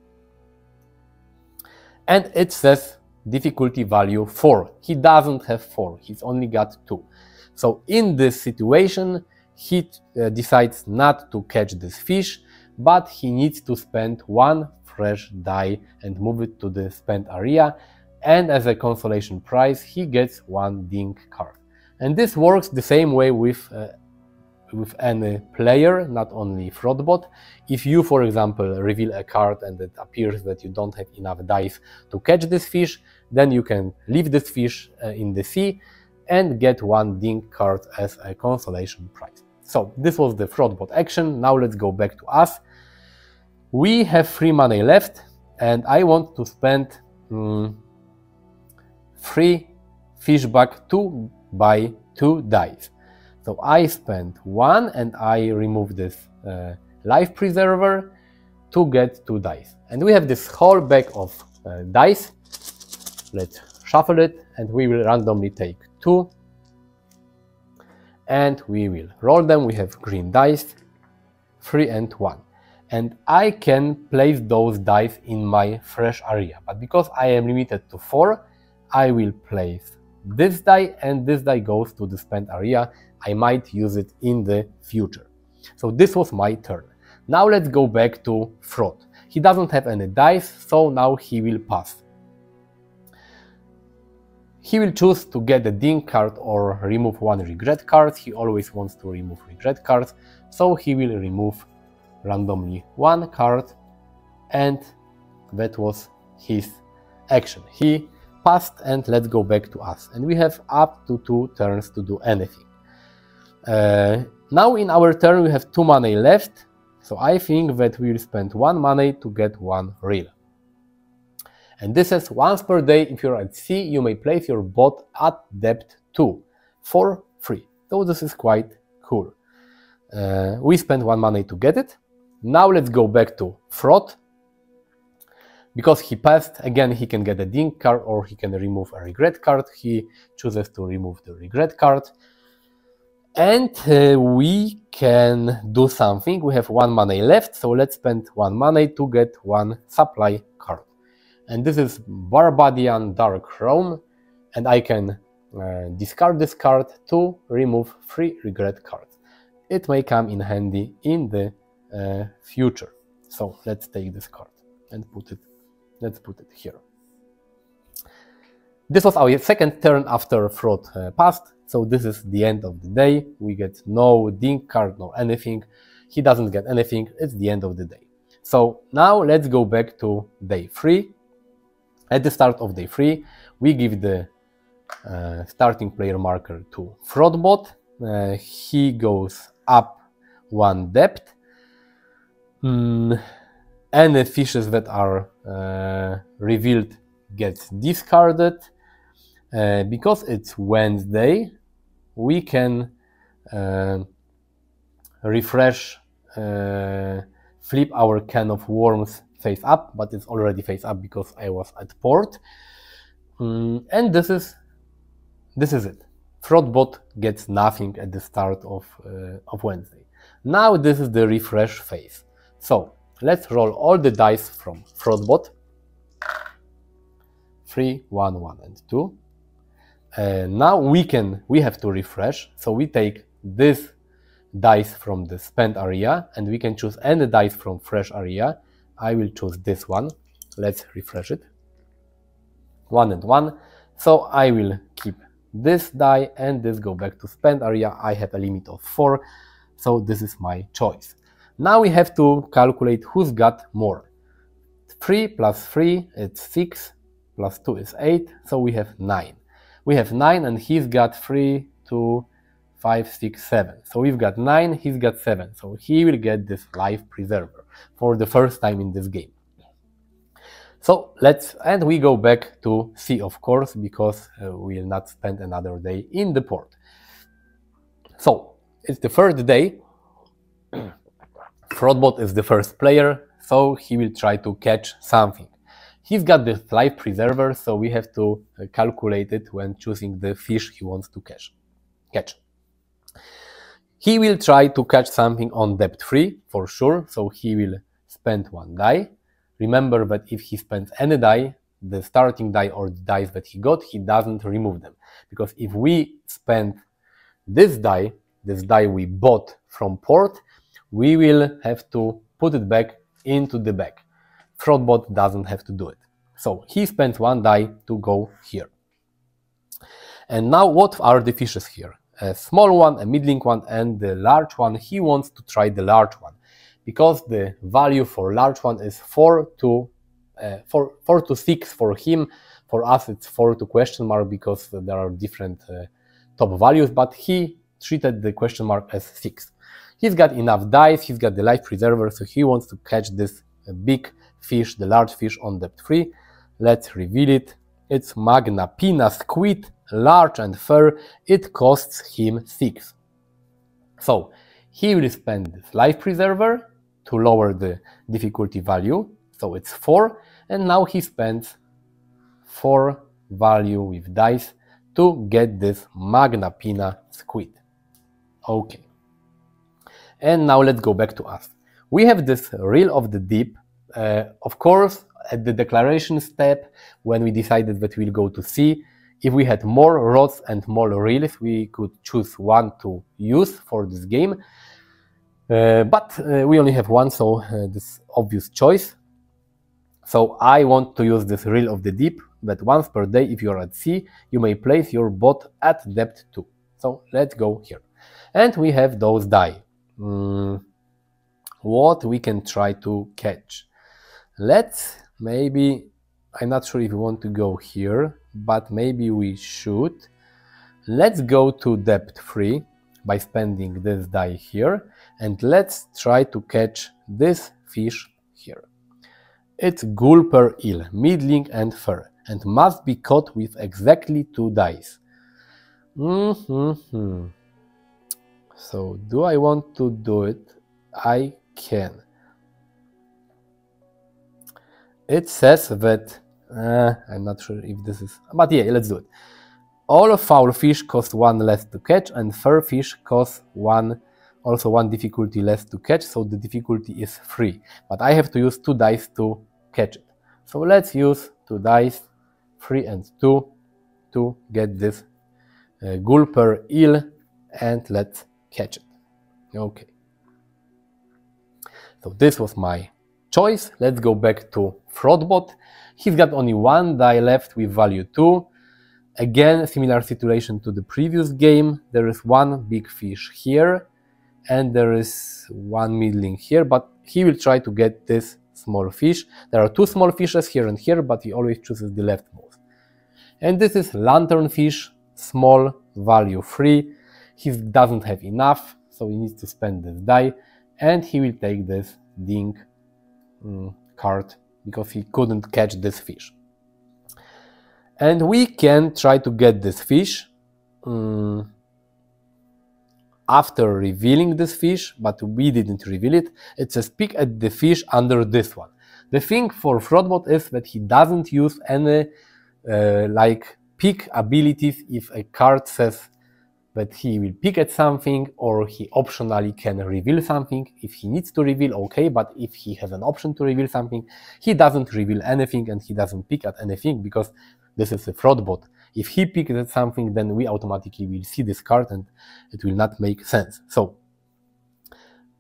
And it says difficulty value 4. He doesn't have 4, he's only got 2. So in this situation, he decides not to catch this fish, but he needs to spend 1 fresh die and move it to the spent area. And as a consolation prize, he gets 1 ding card. And this works the same way with any player, not only Frodbot. If you, for example, reveal a card and it appears that you don't have enough dice to catch this fish, then you can leave this fish in the sea and get 1 ding card as a consolation prize. So this was the Frodbot action. Now let's go back to us. We have 3 money left and I want to spend 3 fish back to buy 2 dice. So I spend 1 and I remove this life preserver to get 2 dice. And we have this whole bag of dice. Let's shuffle it and we will randomly take 2. And we will roll them. We have green dice, 3 and 1. And I can place those dice in my fresh area. But because I am limited to 4, I will place this die and this die goes to the spent area. I might use it in the future. So this was my turn. Now let's go back to Frod. He doesn't have any dice, so now he will pass. He will choose to get a ding card or remove 1 regret card. He always wants to remove regret cards, so he will remove randomly 1 card, and that was his action. He passed, and let's go back to us. And we have up to 2 turns to do anything. Now in our turn we have 2 money left, so I think that we will spend 1 money to get 1 reel. And this is once per day. If you're at sea, you may place your boat at depth 2 for free. So this is quite cool. We spent 1 money to get it. Now let's go back to Frod. Because he passed, again, he can get a ding card or he can remove a regret card. He chooses to remove the regret card. And we can do something. We have 1 money left, so let's spend 1 money to get 1 supply card. And this is Barbadian Dark Chrome, and I can discard this card to remove 3 regret cards. It may come in handy in the future. So let's take this card and put it. Let's put it here. This was our second turn after Frod passed. So this is the end of the day. We get no ding card, no anything. He doesn't get anything. It's the end of the day. So now let's go back to day 3. At the start of day 3, we give the starting player marker to Frodbot. He goes up 1 depth. Any fishes that are revealed gets discarded. Because it's Wednesday, we can refresh, flip our can of worms face up, but it's already face up because I was at port. And this is it. Frodbot gets nothing at the start of Wednesday. Now this is the refresh phase. So let's roll all the dice from Frodbot. 3, 1, 1, and 2. Now we have to refresh, so we take this dice from the spent area and we can choose any dice from fresh area. I will choose this one. Let's refresh it. 1 and 1. So I will keep this die and this go back to spent area. I have a limit of 4, so this is my choice. Now we have to calculate who's got more. 3 plus 3, it's 6, plus 2 is 8, so we have 9. We have 9 and he's got 3, 2, 5, 6, 7. So we've got 9, he's got 7. So he will get this life preserver for the first time in this game. So and we go back to sea, of course, because we will not spend another day in the port. So it's the third day. Frodbot is the first player, so he will try to catch something. He's got this life preserver, so we have to calculate it when choosing the fish he wants to catch. He will try to catch something on depth 3 for sure, so he will spend 1 die. Remember that if he spends any die, the starting die or the dice that he got, he doesn't remove them. Because if we spend this die we bought from port, we will have to put it back into the bag. Frodbot doesn't have to do it. So he spends 1 die to go here. And now what are the fishes here? A small one, a middling one, and the large one. He wants to try the large one, because the value for large one is 4 to 6 for him. For us it's 4 to question mark, because there are different top values, but he treated the question mark as 6. He's got enough dice, he's got the life preserver, so he wants to catch this big fish, the large fish on depth 3. Let's reveal it. It's Magna Pina squid, large and fair. It costs him 6. So he will spend this life preserver to lower the difficulty value, so it's 4, and now he spends 4 value with dice to get this Magna Pina squid. Okay. And now let's go back to us. We have this reel of the deep. Of course, at the declaration step, when we decided that we'll go to sea, if we had more rods and more reels, we could choose one to use for this game. But we only have one, so this obvious choice. So I want to use this reel of the deep, that once per day, if you're at sea, you may place your boat at depth 2. So let's go here. And we have those die. What we can try to catch? Let's maybe, I'm not sure if we want to go here, but maybe we should. Let's go to depth 3 by spending this die here, and let's try to catch this fish here. It's gulper eel, middling and fair, and must be caught with exactly 2 dice. So do I want to do it? I can. It says that, I'm not sure if this is, but yeah, let's do it. All foul fish cost 1 less to catch, and fair fish cost 1, also 1 difficulty less to catch, so the difficulty is 3. But I have to use 2 dice to catch it. So let's use 2 dice, 3 and 2, to get this gulper eel, and let's catch it. Okay. So this was my choice. Let's go back to Frodbot. He's got only 1 die left with value 2. Again, similar situation to the previous game. There is 1 big fish here, and there is 1 middling here, but he will try to get this small fish. There are 2 small fishes here and here, but he always chooses the leftmost. And this is lanternfish, small, value 3. He doesn't have enough, so he needs to spend this die, and he will take this ding card because he couldn't catch this fish. And we can try to get this fish after revealing this fish, but we didn't reveal it. It says pick at the fish under this one. The thing for Frodbot is that he doesn't use any like pick abilities if a card says that he will pick at something, or he optionally can reveal something. If he needs to reveal, okay, but if he has an option to reveal something, he doesn't reveal anything and he doesn't pick at anything, because this is a Frodbot. If he picked at something, then we automatically will see this card and it will not make sense. So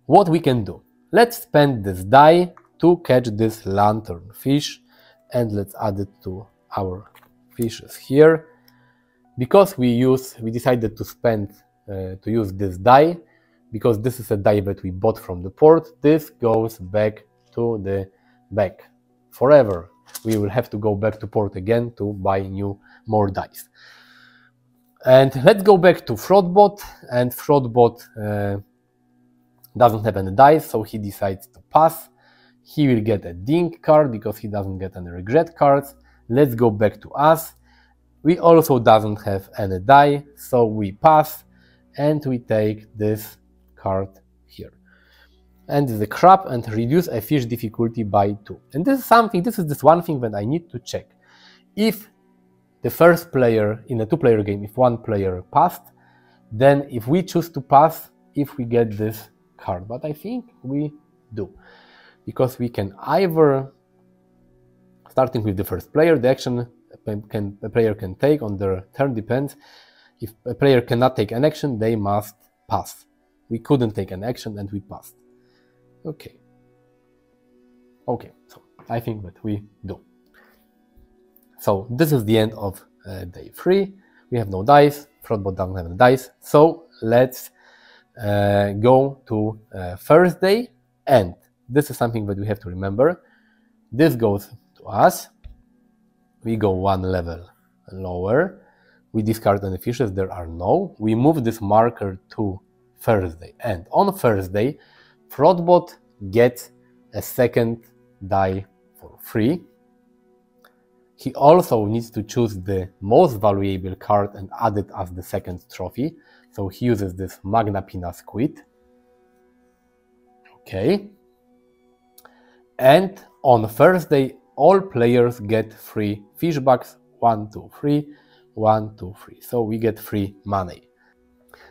what we can do? Let's spend this die to catch this lantern fish, and let's add it to our fishes here. Because we decided to use this die, because this is a die that we bought from the port, this goes back to the bag forever. We will have to go back to port again to buy more dice. And let's go back to Frodbot, and Frodbot doesn't have any dice, so he decides to pass. He will get a ding card because he doesn't get any regret cards. Let's go back to us. We also doesn't have any die, so we pass, and we take this card here. And the crab, and reduce a fish difficulty by 2. And this is this one thing that I need to check. If the first player in a 2-player game, if 1 player passed, then if we choose to pass, if we get this card, but I think we do, because we can either, starting with the first player, the action a player can take on their turn depends. If a player cannot take an action, they must pass. We couldn't take an action and we passed. Okay. Okay, so I think that we do. So this is the end of day 3. We have no dice. Frodbot doesn't have the dice. So let's go to first day. And this is something that we have to remember. This goes to us. We go one level lower. We discard any fishes. There are no. We move this marker to Thursday. And on Thursday, Frodbot gets a second die for free. He also needs to choose the most valuable card and add it as the second trophy. So he uses this Magna Pina Squid. Okay. And on Thursday, all players get 3 fish bucks. 1, 2, 3. 1, 2, 3. So we get 3 money.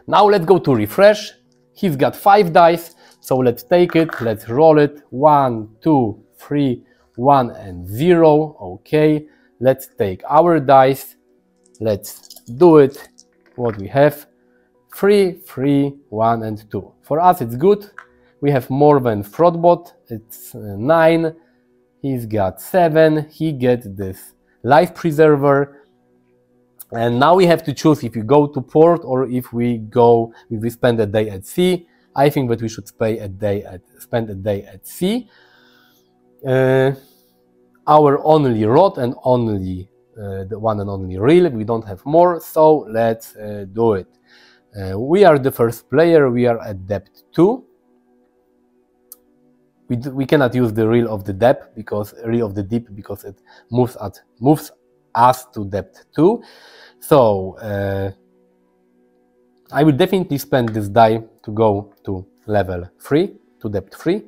Now let's go to refresh. He's got 5 dice. So let's take it. Let's roll it. 1, 2, 3, 1 and 0. Okay. Let's take our dice. Let's do it. What we have? 3, 3, 1 and 2. For us it's good. We have more than Frodbot. It's 9. He's got 7. He gets this life preserver. And now we have to choose if we go to port or if we spend a day at sea. I think that we should spend a day at sea. Our only rod and only the one and only reel. We don't have more, so let's do it. We are the first player. We are at depth 2. We cannot use the reel of the depth because it moves us to depth 2. So I will definitely spend this die to go to level 3, to depth 3,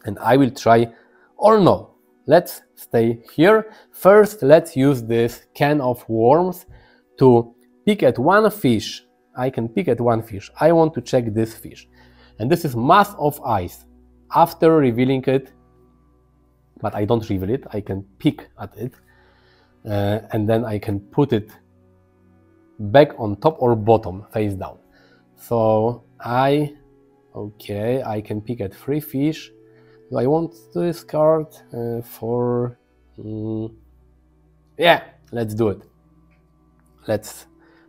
and I will try, or no, let's stay here. First, let's use this can of worms to pick at one fish. I can pick at one fish. I want to check this fish, and this is mass of ice. After revealing it, but I don't reveal it, I can pick at it, and then I can put it back on top or bottom, face down. So I can pick at 3 fish. Do I want this card for... yeah, let's do it.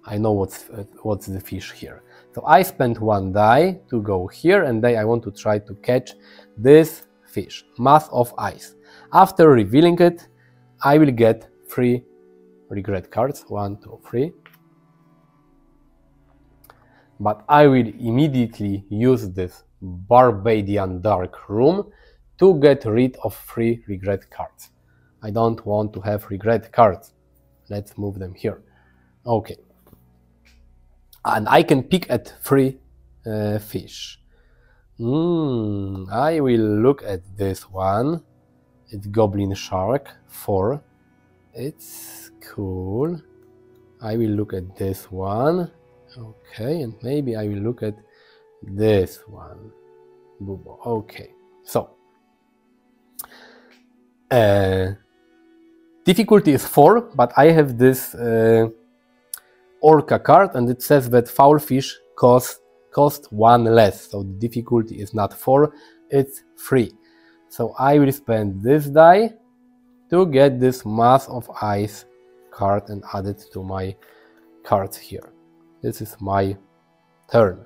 I know what's the fish here. So I spent 1 die to go here, and then I want to try to catch this fish, mass of ice. After revealing it, I will get 3 regret cards, 1, 2, 3. But I will immediately use this Barbadian Dark Room to get rid of 3 regret cards. I don't want to have regret cards. Let's move them here. Okay. And I can pick at 3 fish. I will look at this one. It's Goblin Shark 4. It's cool. I will look at this one. Okay, and maybe I will look at this one. Bubo. Okay, so difficulty is 4, but I have this Orca card, and it says that foul fish cost 1 less. So the difficulty is not 4, it's 3. So I will spend this die to get this mass of ice card and add it to my cards here. This is my turn.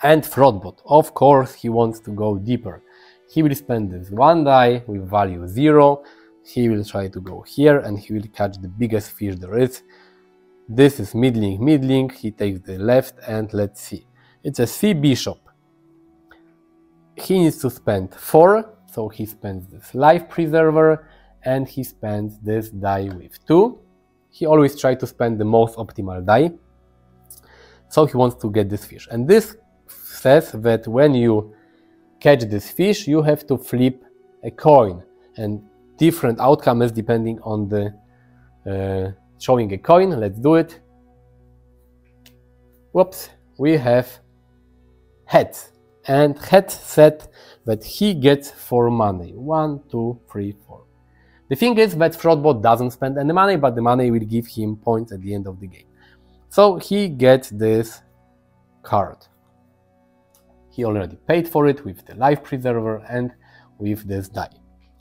And Frodbot, of course, he wants to go deeper. He will spend this 1 die with value 0. He will try to go here and he will catch the biggest fish there is. This is middling. He takes the left, and let's see. It's a sea bishop. He needs to spend 4, so he spends this life preserver and he spends this die with 2. He always tries to spend the most optimal die. So he wants to get this fish. And this says that when you catch this fish, you have to flip a coin. And different outcomes depending on the showing a coin. Let's do it. Whoops. We have heads. And head said that he gets 4 money. 1, 2, 3, 4. The thing is that Frodbot doesn't spend any money, but the money will give him points at the end of the game. So he gets this card. He already paid for it with the life preserver and with this die.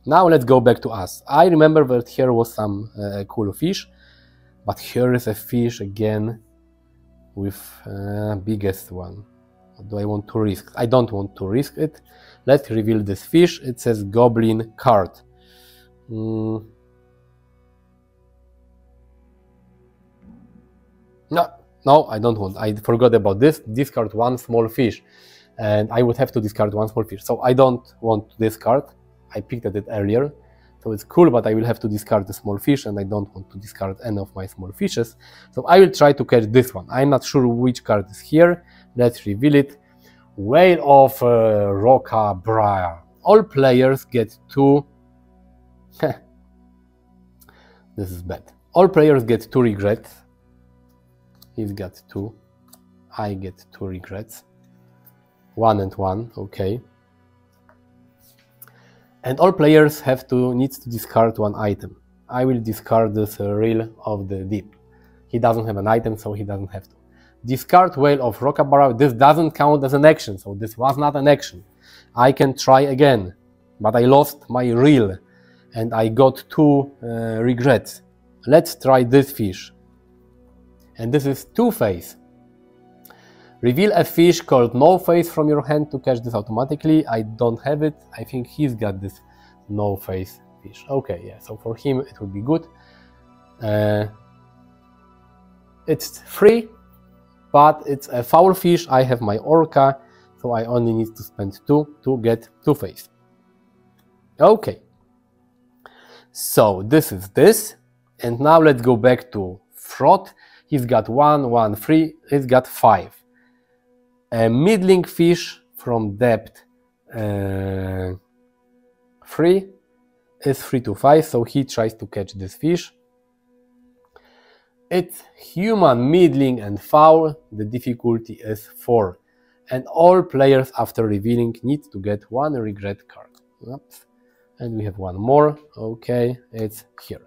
Now let's go back to us. I remember that here was some cool fish, but here is a fish again with biggest one. Do I want to risk? I don't want to risk it. Let's reveal this fish. It says goblin card. No, I don't want. I forgot about this. Discard 1 small fish. And I would have to discard 1 small fish. So I don't want to discard. I picked at it earlier. So it's cool, but I will have to discard the small fish, and I don't want to discard any of my small fishes. So I will try to catch this one. I'm not sure which card is here. Let's reveal it. Whale of Rocabarraigh. All players get 2. This is bad. All players get 2 regrets. He's got 2. I get 2 regrets. 1 and 1, okay. And all players need to discard 1 item. I will discard this reel of the deep. He doesn't have an item, so he doesn't have to. Discard Whale of Rocabarraigh. This doesn't count as an action, so this was not an action. I can try again, but I lost my reel and I got 2 regrets. Let's try this fish. And this is Two-Face. Reveal a fish called No Face from your hand to catch this automatically. I don't have it. I think he's got this No Face fish. Okay, yeah, so for him it would be good. It's free, but it's a foul fish. I have my orca, so I only need to spend 2 to get Two-Face. Okay, so this is this. And now let's go back to Frod. He's got 1, 1, 3. He's got 5. A middling fish from depth 3 is 3 to 5, so he tries to catch this fish. It's human, middling and foul. The difficulty is 4. And all players after revealing need to get 1 regret card. Oops. And we have 1 more. Okay, it's here.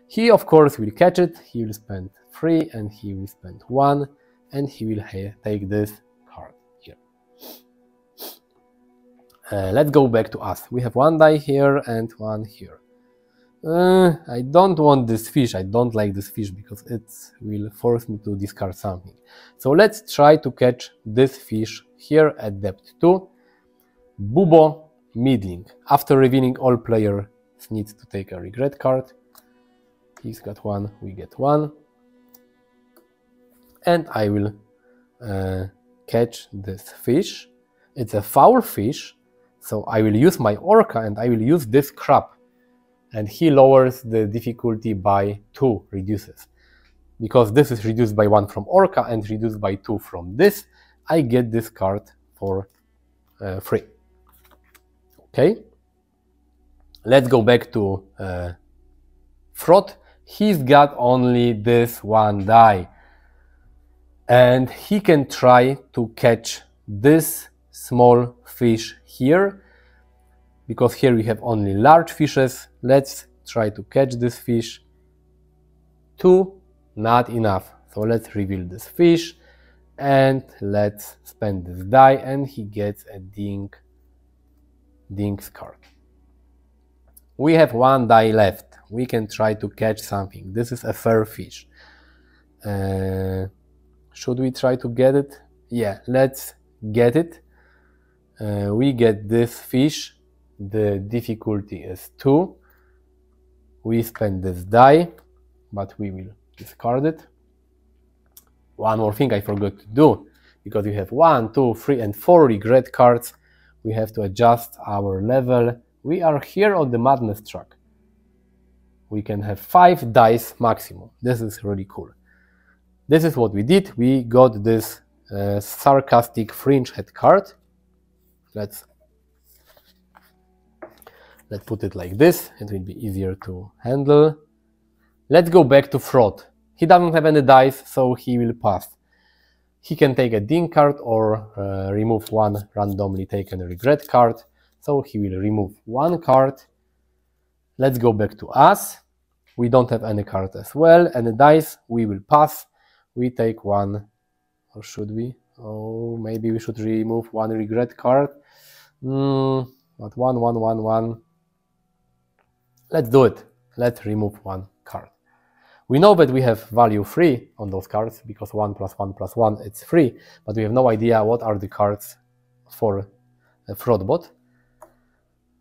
He of course will catch it. He will spend 3 and he will spend 1 and he will take this card here. Let's go back to us. We have 1 die here and 1 here. I don't want this fish. I don't like this fish because it will force me to discard something. So let's try to catch this fish here at depth 2. Bubo middling. After revealing, all players need to take a regret card. He's got 1, we get 1. And I will catch this fish. It's a foul fish, so I will use my orca and I will use this crab. And he lowers the difficulty by 2, reduces. Because this is reduced by 1 from orca and reduced by 2 from this, I get this card for free. Okay, let's go back to Frod. He's got only this 1 die. And he can try to catch this small fish here, because here we have only large fishes. Let's try to catch this fish. 2, not enough. So let's reveal this fish and let's spend this die and he gets a Dings card. We have 1 die left. We can try to catch something. This is a fair fish. Should we try to get it? Yeah, let's get it. We get this fish. The difficulty is 2. We spend this die, but we will discard it. One more thing I forgot to do, because we have 1, 2, 3 and 4 regret cards. We have to adjust our level. We are here on the madness track. We can have 5 dice maximum. This is really cool. This is what we did. We got this sarcastic fringe head card. Let's put it like this. It will be easier to handle. Let's go back to Frod. He doesn't have any dice, so he will pass. He can take a ding card or remove one randomly taken regret card. So he will remove one card. Let's go back to us. We don't have any card as well. And the dice, we will pass. We take one, or should we? Oh, maybe we should remove one regret card. But one. Let's do it. Let's remove one card. We know that we have value 3 on those cards because 1 plus 1 plus 1, it's 3, but we have no idea what are the cards for Frodbot.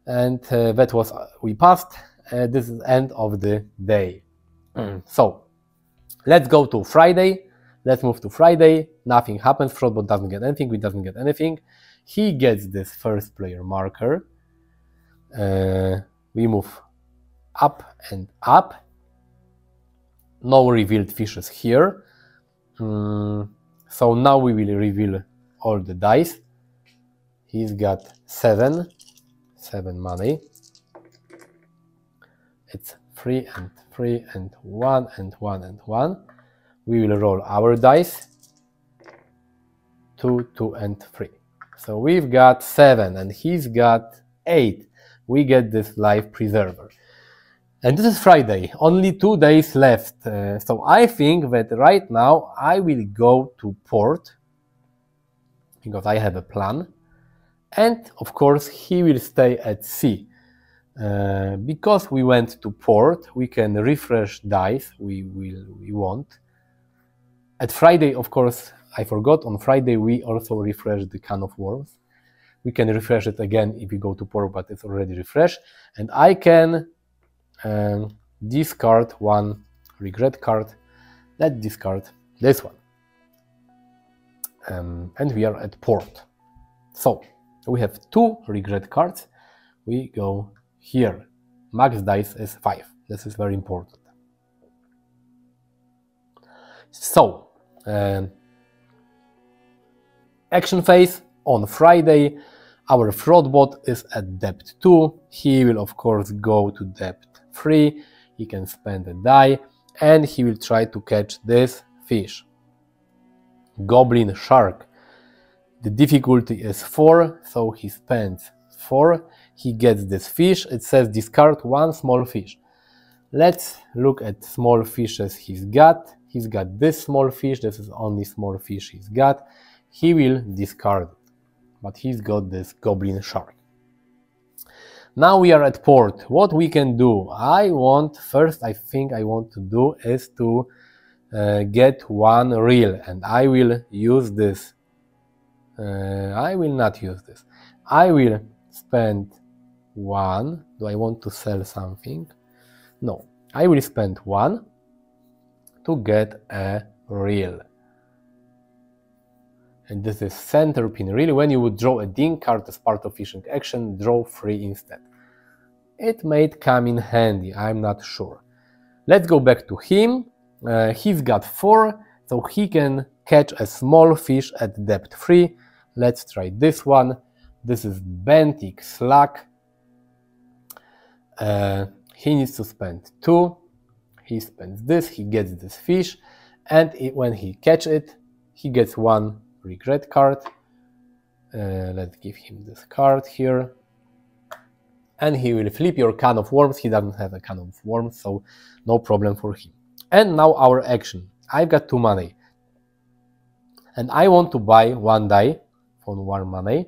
And that was, we passed. This is end of the day. So, let's go to Friday. Let's move to Friday. Nothing happens. Frodbot doesn't get anything. We doesn't get anything. He gets this first player marker. We move up and up. No revealed fishes here. So now we will reveal all the dice. He's got 7 money. It's 3 and 3 and 1 and 1 and 1. We will roll our dice. 2, 2 and 3. So we've got 7 and he's got 8. We get this life preserver. And this is Friday, only 2 days left. So I think that right now I will go to port because I have a plan. And of course he will stay at sea. Because we went to port, we can refresh dice we want. At Friday, of course, I forgot, on Friday we also refresh the can of worms. We can refresh it again if we go to port, but it's already refreshed. And I can discard one regret card. Let's discard this one. And we are at port. So we have 2 regret cards. We go here. Max dice is 5. This is very important. So, action phase on Friday. Our Frodbot is at depth 2. He will of course go to depth 3. He can spend a die and he will try to catch this fish. Goblin shark. The difficulty is 4, so he spends 4. He gets this fish. It says discard 1 small fish. Let's look at small fishes he's got. He's got this small fish. This is only small fish he's got. He will discard it. But he's got this goblin shark. Now we are at port. What we can do? First I think I want to do is to get one reel. And I will use this. I will not use this. I will spend 1. Do I want to sell something? No. I will spend 1 to get a reel. And this is center pin reel. When you would draw a ding card as part of fishing action, draw 3 instead. It might come in handy, I'm not sure. Let's go back to him. He's got 4, so he can catch a small fish at depth 3. Let's try this one. This is Bentic Slack. He needs to spend 2. He spends this, he gets this fish, and when he catches it, he gets 1 regret card. Let's give him this card here. And he will flip your can of worms. He doesn't have a can of worms, so no problem for him. And now our action. I've got 2 money. And I want to buy 1 die for 1 money.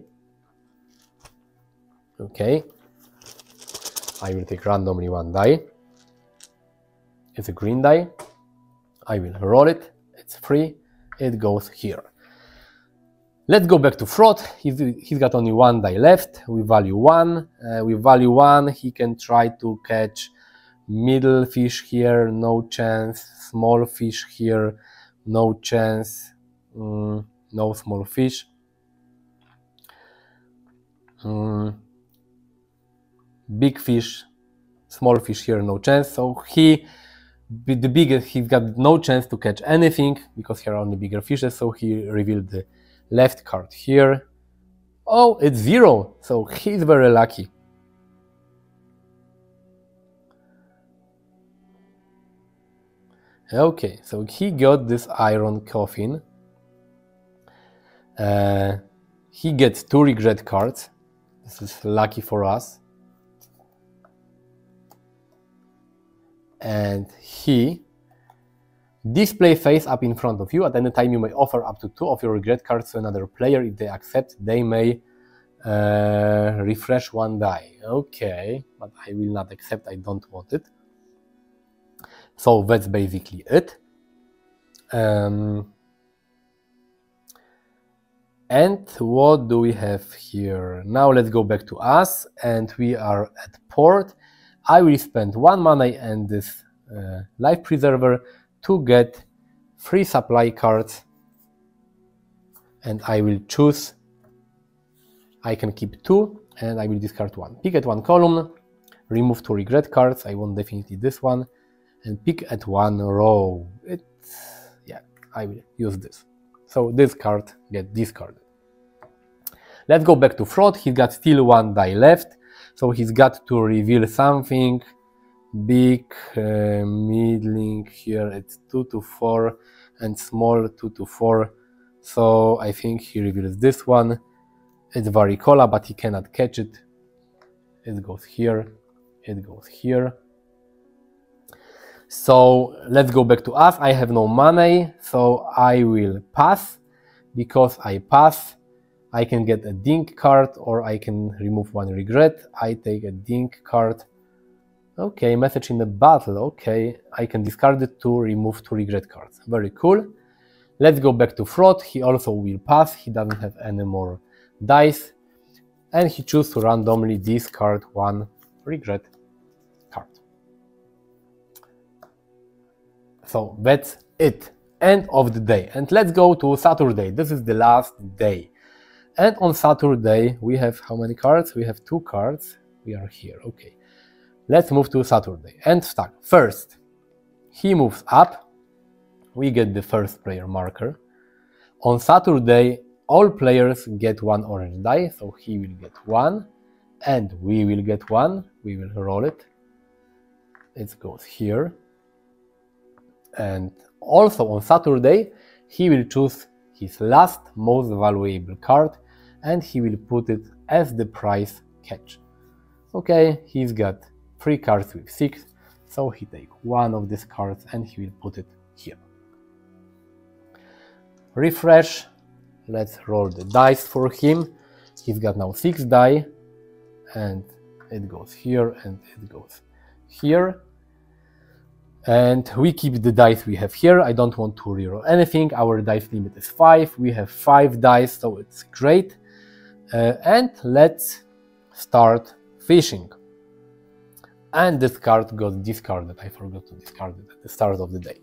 Okay. I will take randomly 1 die. It's a green die. I will roll it. It's free. It goes here. Let's go back to Frod. He's got only 1 die left. We value 1. With value 1, he can try to catch middle fish here, no chance. Small fish here, no chance. No small fish. Big fish, small fish here, no chance. So he's got no chance to catch anything because here are only bigger fishes. So he revealed the left card here. Oh, it's 0. So he's very lucky. Okay, so he got this iron coffin. He gets 2 regret cards. This is lucky for us. And he display face up in front of you. At any time you may offer up to 2 of your regret cards to another player. If they accept, they may refresh 1 die. Okay, but I will not accept, I don't want it. So that's basically it. And what do we have here? Now let's go back to us, and we are at port. I will spend 1 mana and this life preserver to get 3 supply cards, and I will choose. I can keep 2 and I will discard 1. Pick at 1 column, remove 2 regret cards. I want definitely this one, and pick at 1 row. I will use this. So this card gets discarded. Let's go back to Frod. He's got still 1 die left, so he's got to reveal something big, middling here. It's 2 to 4 and small 2 to 4. So I think he reveals this one. It's Varicola, but he cannot catch it. It goes here. It goes here. So let's go back to us. I have no money, so I will pass. Because I pass, I can get a dink card, or I can remove 1 regret. I take a dink card. Okay, message in the battle. Okay, I can discard it to remove 2 regret cards. Very cool. Let's go back to Frod. He also will pass. He doesn't have any more dice, and he chooses to randomly discard 1 regret card. So that's it. End of the day. And let's go to Saturday. This is the last day. And on Saturday we have how many cards? We have 2 cards. We are here. Okay. Let's move to Saturday. And stack. First, he moves up. We get the first player marker. On Saturday, all players get 1 orange die, so he will get 1, and we will get 1. We will roll it. It goes here. And also on Saturday, he will choose his last most valuable card, and he will put it as the prize catch. Okay, he's got 3 cards with 6, so he takes 1 of these cards and he will put it here. Refresh. Let's roll the dice for him. He's got now 6 die, and it goes here and it goes here. And we keep the dice we have here. I don't want to reroll anything. Our dice limit is 5. We have 5 dice, so it's great. And let's start fishing. And this card got discarded. I forgot to discard it at the start of the day.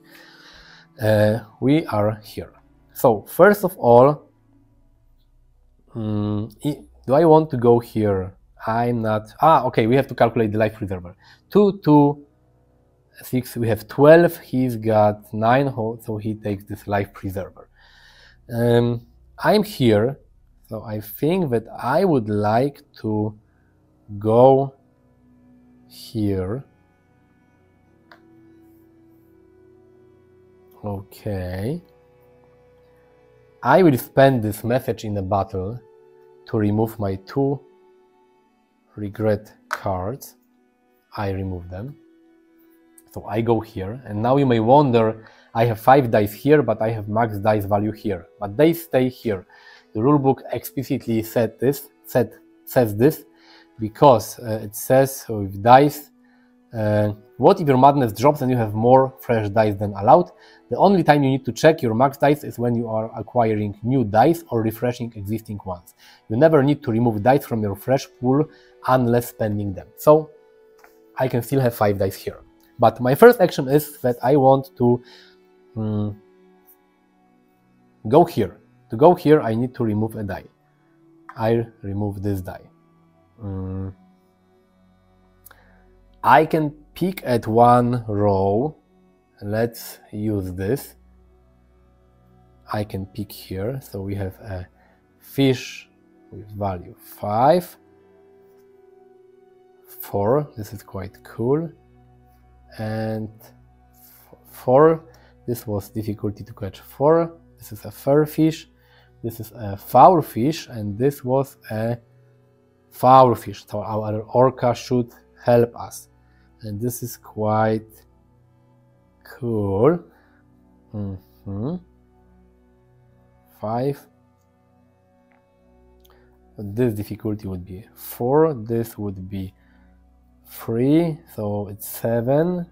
We are here. So first of all, do I want to go here? I'm not. Okay, we have to calculate the life preserver. 2, 2, 6, we have 12. He's got 9, so he takes this life preserver. I'm here, so I think that I would like to go here. Okay. I will spend this message in the battle to remove my 2 regret cards. I remove them. So I go here, and now you may wonder, I have 5 dice here, but I have max dice value here. But they stay here. The rulebook explicitly says this because it says with dice, what if your madness drops and you have more fresh dice than allowed? The only time you need to check your max dice is when you are acquiring new dice or refreshing existing ones. You never need to remove dice from your fresh pool unless spending them. So I can still have 5 dice here. But my first action is that I want to go here. To go here, I need to remove a die. I remove this die. I can pick at 1 row. Let's use this. I can pick here. So we have a fish with value 5. 4. This is quite cool. And 4. This was difficulty to catch 4. This is a fur fish. This is a foul fish, and this was a foul fish. So our orca should help us. And this is quite cool. 5. This difficulty would be 4. This would be 3. So it's 7.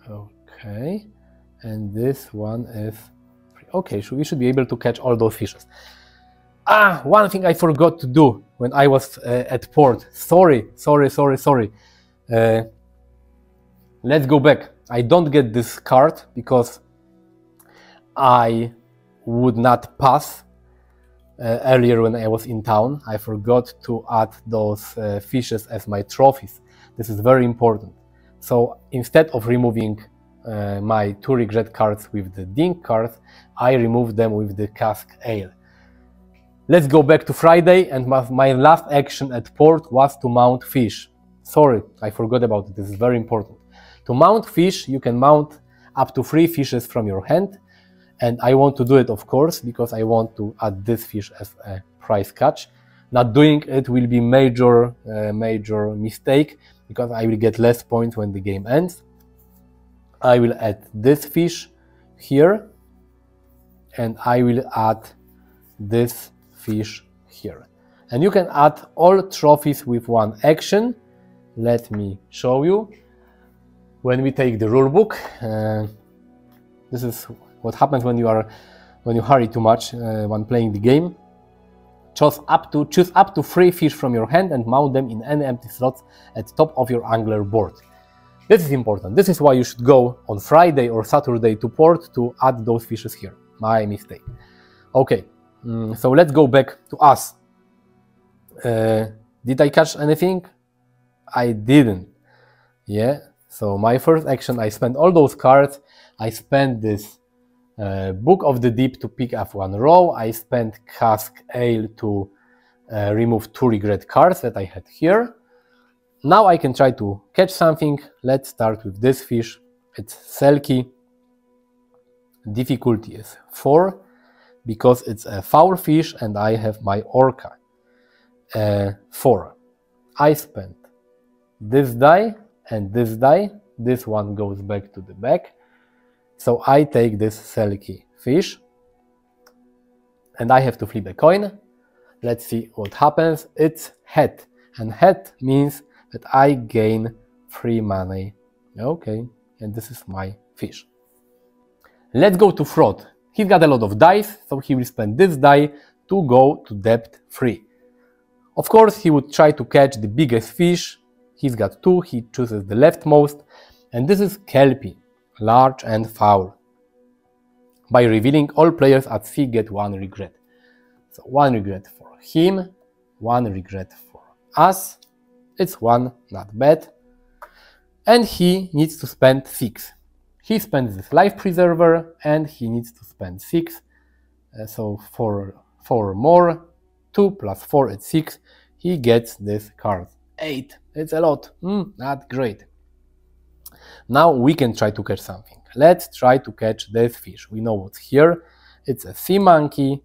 Okay. And this one is 3. Okay, so we should be able to catch all those fishes. One thing I forgot to do when I was at port. Sorry. Let's go back. I don't get this card because I would not pass earlier when I was in town. I forgot to add those fishes as my trophies. This is very important. So instead of removing my 2 regret cards with the dink cards, I removed them with the cask ale. Let's go back to Friday, and my last action at port was to mount fish. Sorry, I forgot about it. This is very important. To mount fish, you can mount up to 3 fishes from your hand, and I want to do it, of course, because I want to add this fish as a prize catch. Not doing it will be major mistake, because I will get less points when the game ends. I will add this fish here, and I will add this fish here. And you can add all trophies with 1 action. Let me show you. When we take the rulebook, this is what happens when you hurry too much when playing the game. Choose up to 3 fish from your hand and mount them in any empty slots at the top of your angler board. This is important. This is why you should go on Friday or Saturday to port to add those fishes here. My mistake. Okay, so let's go back to us. Did I catch anything? I didn't. Yeah, so my first action, I spent all those cards. I spent this Book of the Deep to pick up 1 row. I spent Cask Ale to remove 2 regret cards that I had here. Now I can try to catch something. Let's start with this fish. It's Selkie. Difficulty is 4 because it's a foul fish and I have my orca. 4. I spent this die and this die. This one goes back to the back. So I take this Selkie fish and I have to flip a coin. Let's see what happens. It's head, and head means that I gain 3 money. Okay, and this is my fish. Let's go to Frod. He's got a lot of dice, so he will spend this die to go to depth 3. Of course, he would try to catch the biggest fish. He's got 2, he chooses the leftmost, and this is Kelpie, large and foul. By revealing, all players at sea get 1 regret. So 1 regret for him, 1 regret for us. It's 1, not bad. And he needs to spend 6. He spends this life preserver and he needs to spend 6. So 4 more, 2 plus 4 is 6. He gets this card. 8. It's a lot. Not great. Now we can try to catch something. Let's try to catch this fish. We know what's here. It's a sea monkey.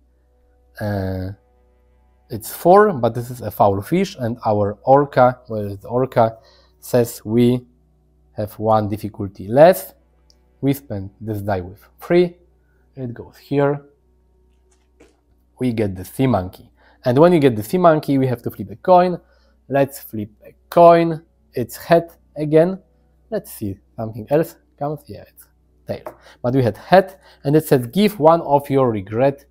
It's 4, but this is a foul fish, and our orca, well, the orca says we have 1 difficulty less. We spend this die with 3. It goes here. We get the sea monkey. And when you get the sea monkey, we have to flip a coin. Let's flip a coin. It's head again. Let's see, something else comes. Yeah, it's tail. But we had head, and it says give 1 of your regrets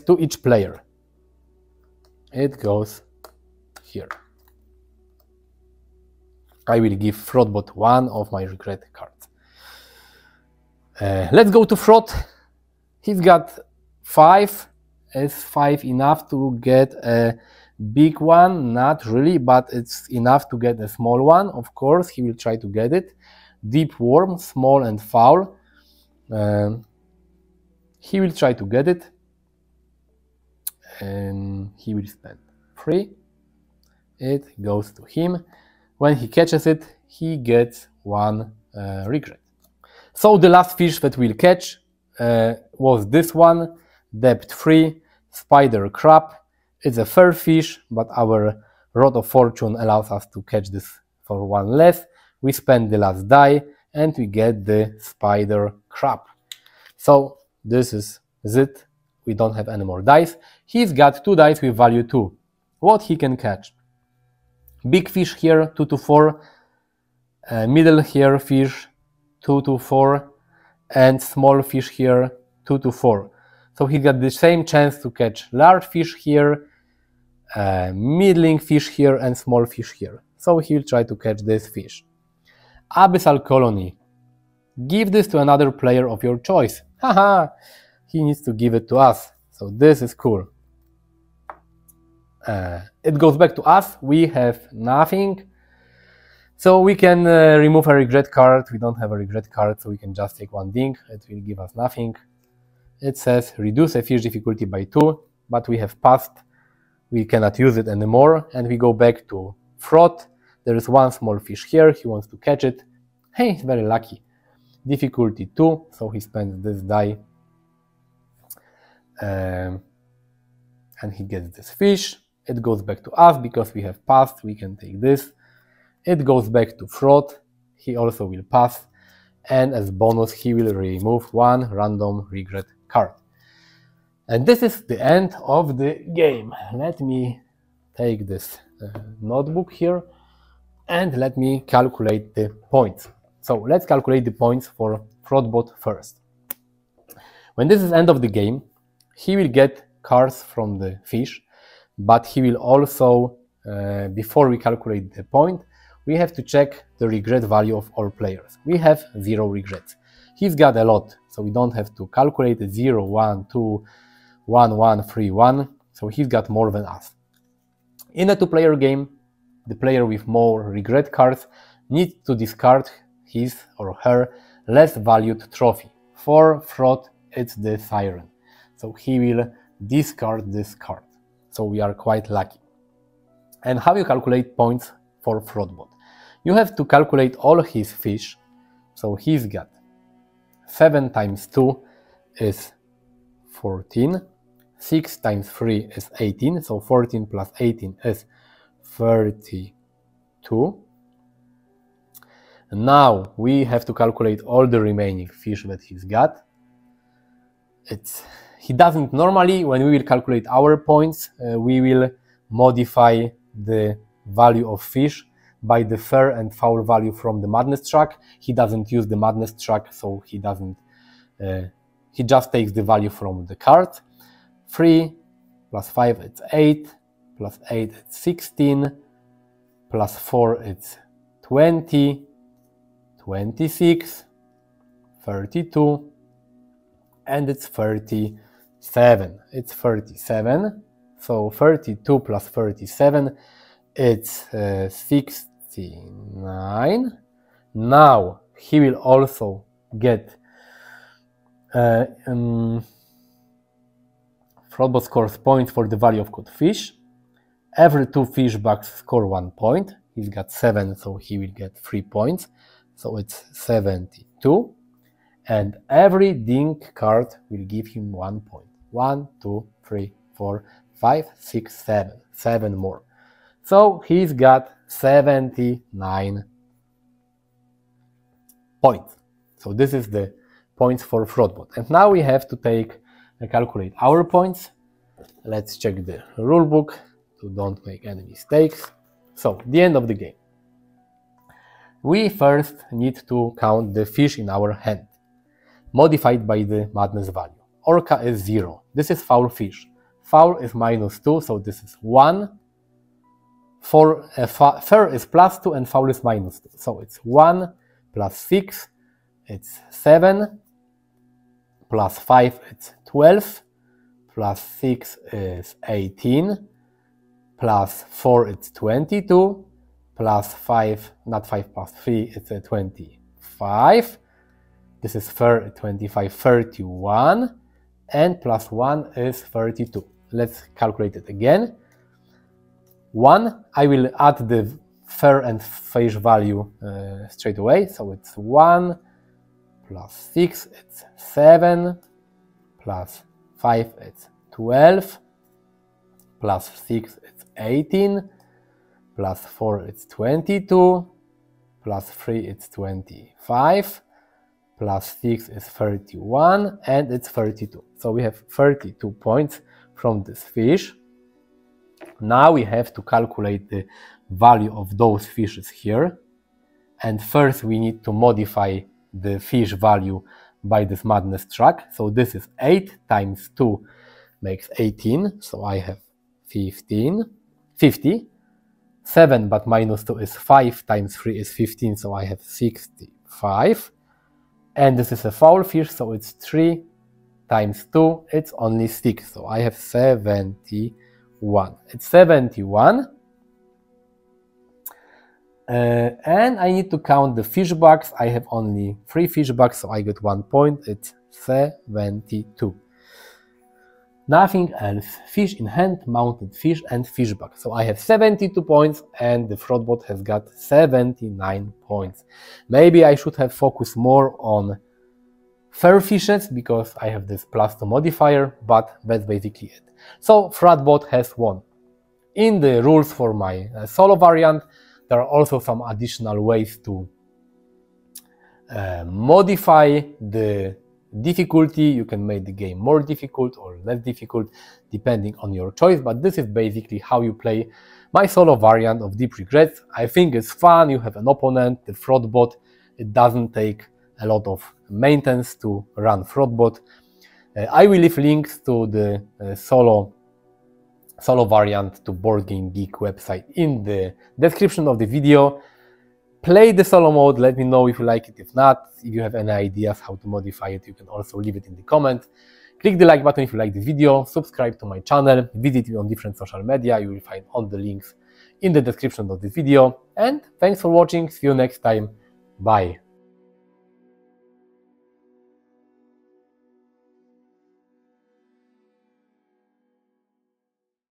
to each player. It goes here. I will give Frodbot 1 of my regret cards. Let's go to Frod. He's got 5. Is 5 enough to get a big one? Not really, but it's enough to get a small one. Of course, he will try to get it. Deep worm, small and foul. He will try to get it. And he will spend 3. It goes to him. When he catches it, he gets 1 regret. So the last fish that we'll catch was this one, depth 3, spider crab. It's a fair fish, but our rod of fortune allows us to catch this for one less. We spend the last die and we get the spider crab. So this is it. We don't have any more dice. He's got 2 dice with value 2. What he can catch? Big fish here, 2 to 4. Middle here fish, 2 to 4. And small fish here, 2 to 4. So he got the same chance to catch large fish here, middling fish here, and small fish here. So he'll try to catch this fish. Abyssal Colony. Give this to another player of your choice. Haha! He needs to give it to us. So this is cool. It goes back to us. We have nothing. So we can remove a regret card. We don't have a regret card, so we can just take one ding. It will give us nothing. It says reduce a fish difficulty by 2, but we have passed. We cannot use it anymore, and we go back to Frod. There is one small fish here. He wants to catch it. Hey, he's very lucky. Difficulty 2, so he spends this die. And he gets this fish. It goes back to us because we have passed. We can take this. It goes back to Frod. He also will pass. And as bonus, he will remove one random regret card. And this is the end of the game. Let me take this notebook here and let me calculate the points. So let's calculate the points for Frodbot first. When this is end of the game, he will get cards from the fish, but he will also, before we calculate the point, we have to check the regret value of all players. We have 0 regrets. He's got a lot, so we don't have to calculate 0, 1, 2, 1, 1, 3, 1. So he's got more than us. In a 2-player game, the player with more regret cards needs to discard his or her less valued trophy. For Frod, it's the siren. So he will discard this card. So we are quite lucky. And how you calculate points for Frodbot? You have to calculate all his fish. So he's got 7 times 2 is 14. 6 times 3 is 18. So 14 plus 18 is 32. And now we have to calculate all the remaining fish that he's got. He doesn't normally. When we will calculate our points, we will modify the value of fish by the fair and foul value from the madness track. He doesn't use the madness track, so he just takes the value from the card. 3 plus 5 it's 8, plus 8 it's 16, plus 4 it's 20, 26, 32, and it's 37. It's 37. So 32 plus 37, it's 69. Now he will also get Frodbot scores points for the value of caught fish. Every 2 fish bags score 1 point. He's got 7, so he will get 3 points. So it's 72. And every ding card will give him 1 point. 1, 2, 3, 4, 5, 6, 7. 7 more. So he's got 79 points. So this is the points for Frodbot. And now we have to calculate our points. Let's check the rulebook to don't make any mistakes. So the end of the game. We first need to count the fish in our hand, modified by the madness value. Orca is 0. This is foul fish. Foul is -2, so this is 1. Fair is +2 and foul is -2. So it's 1 plus 6, it's 7, plus 5, it's 12, plus 6 is 18, plus 4, it's 22, plus 5, not 5 plus 3, it's 25. This is 25, 31, and plus 1 is 32. Let's calculate it again. 1, I will add the fair and fish value straight away, so it's 1 plus 6, it's 7, plus 5 it's 12, plus 6 it's 18, plus 4 it's 22, plus 3 it's 25, plus 6 is 31, and it's 32. So we have 32 points from this fish. Now we have to calculate the value of those fishes here. And first we need to modify the fish value by this madness track. So this is 8 times 2 makes 18. So I have 50. 7 but minus 2 is 5 times 3 is 15. So I have 65. And this is a foul fish, so it's 3 times 2, it's only 6. So I have 71. It's 71. And I need to count the fish bugs. I have only 3 fish bugs, so I get 1 point. It's 72. Nothing else. Fish in hand, mounted fish, and fish bug. So I have 72 points, and the Frodbot has got 79 points. Maybe I should have focused more on fair fishes, because I have this +2 modifier, but that's basically it. So Frodbot has won. In the rules for my solo variant, there are also some additional ways to modify the difficulty. You can make the game more difficult or less difficult depending on your choice, but this is basically how you play my solo variant of Deep Regrets. I think it's fun. You have an opponent, the Frodbot. It doesn't take a lot of maintenance to run Frodbot. I will leave links to the solo variant to Board Game Geek website in the description of the video. Play the solo mode, let me know if you like it. If not, if you have any ideas how to modify it, you can also leave it in the comment. Click the like button if you like the video, subscribe to my channel, visit me on different social media, you will find all the links in the description of the video. And thanks for watching, see you next time, bye.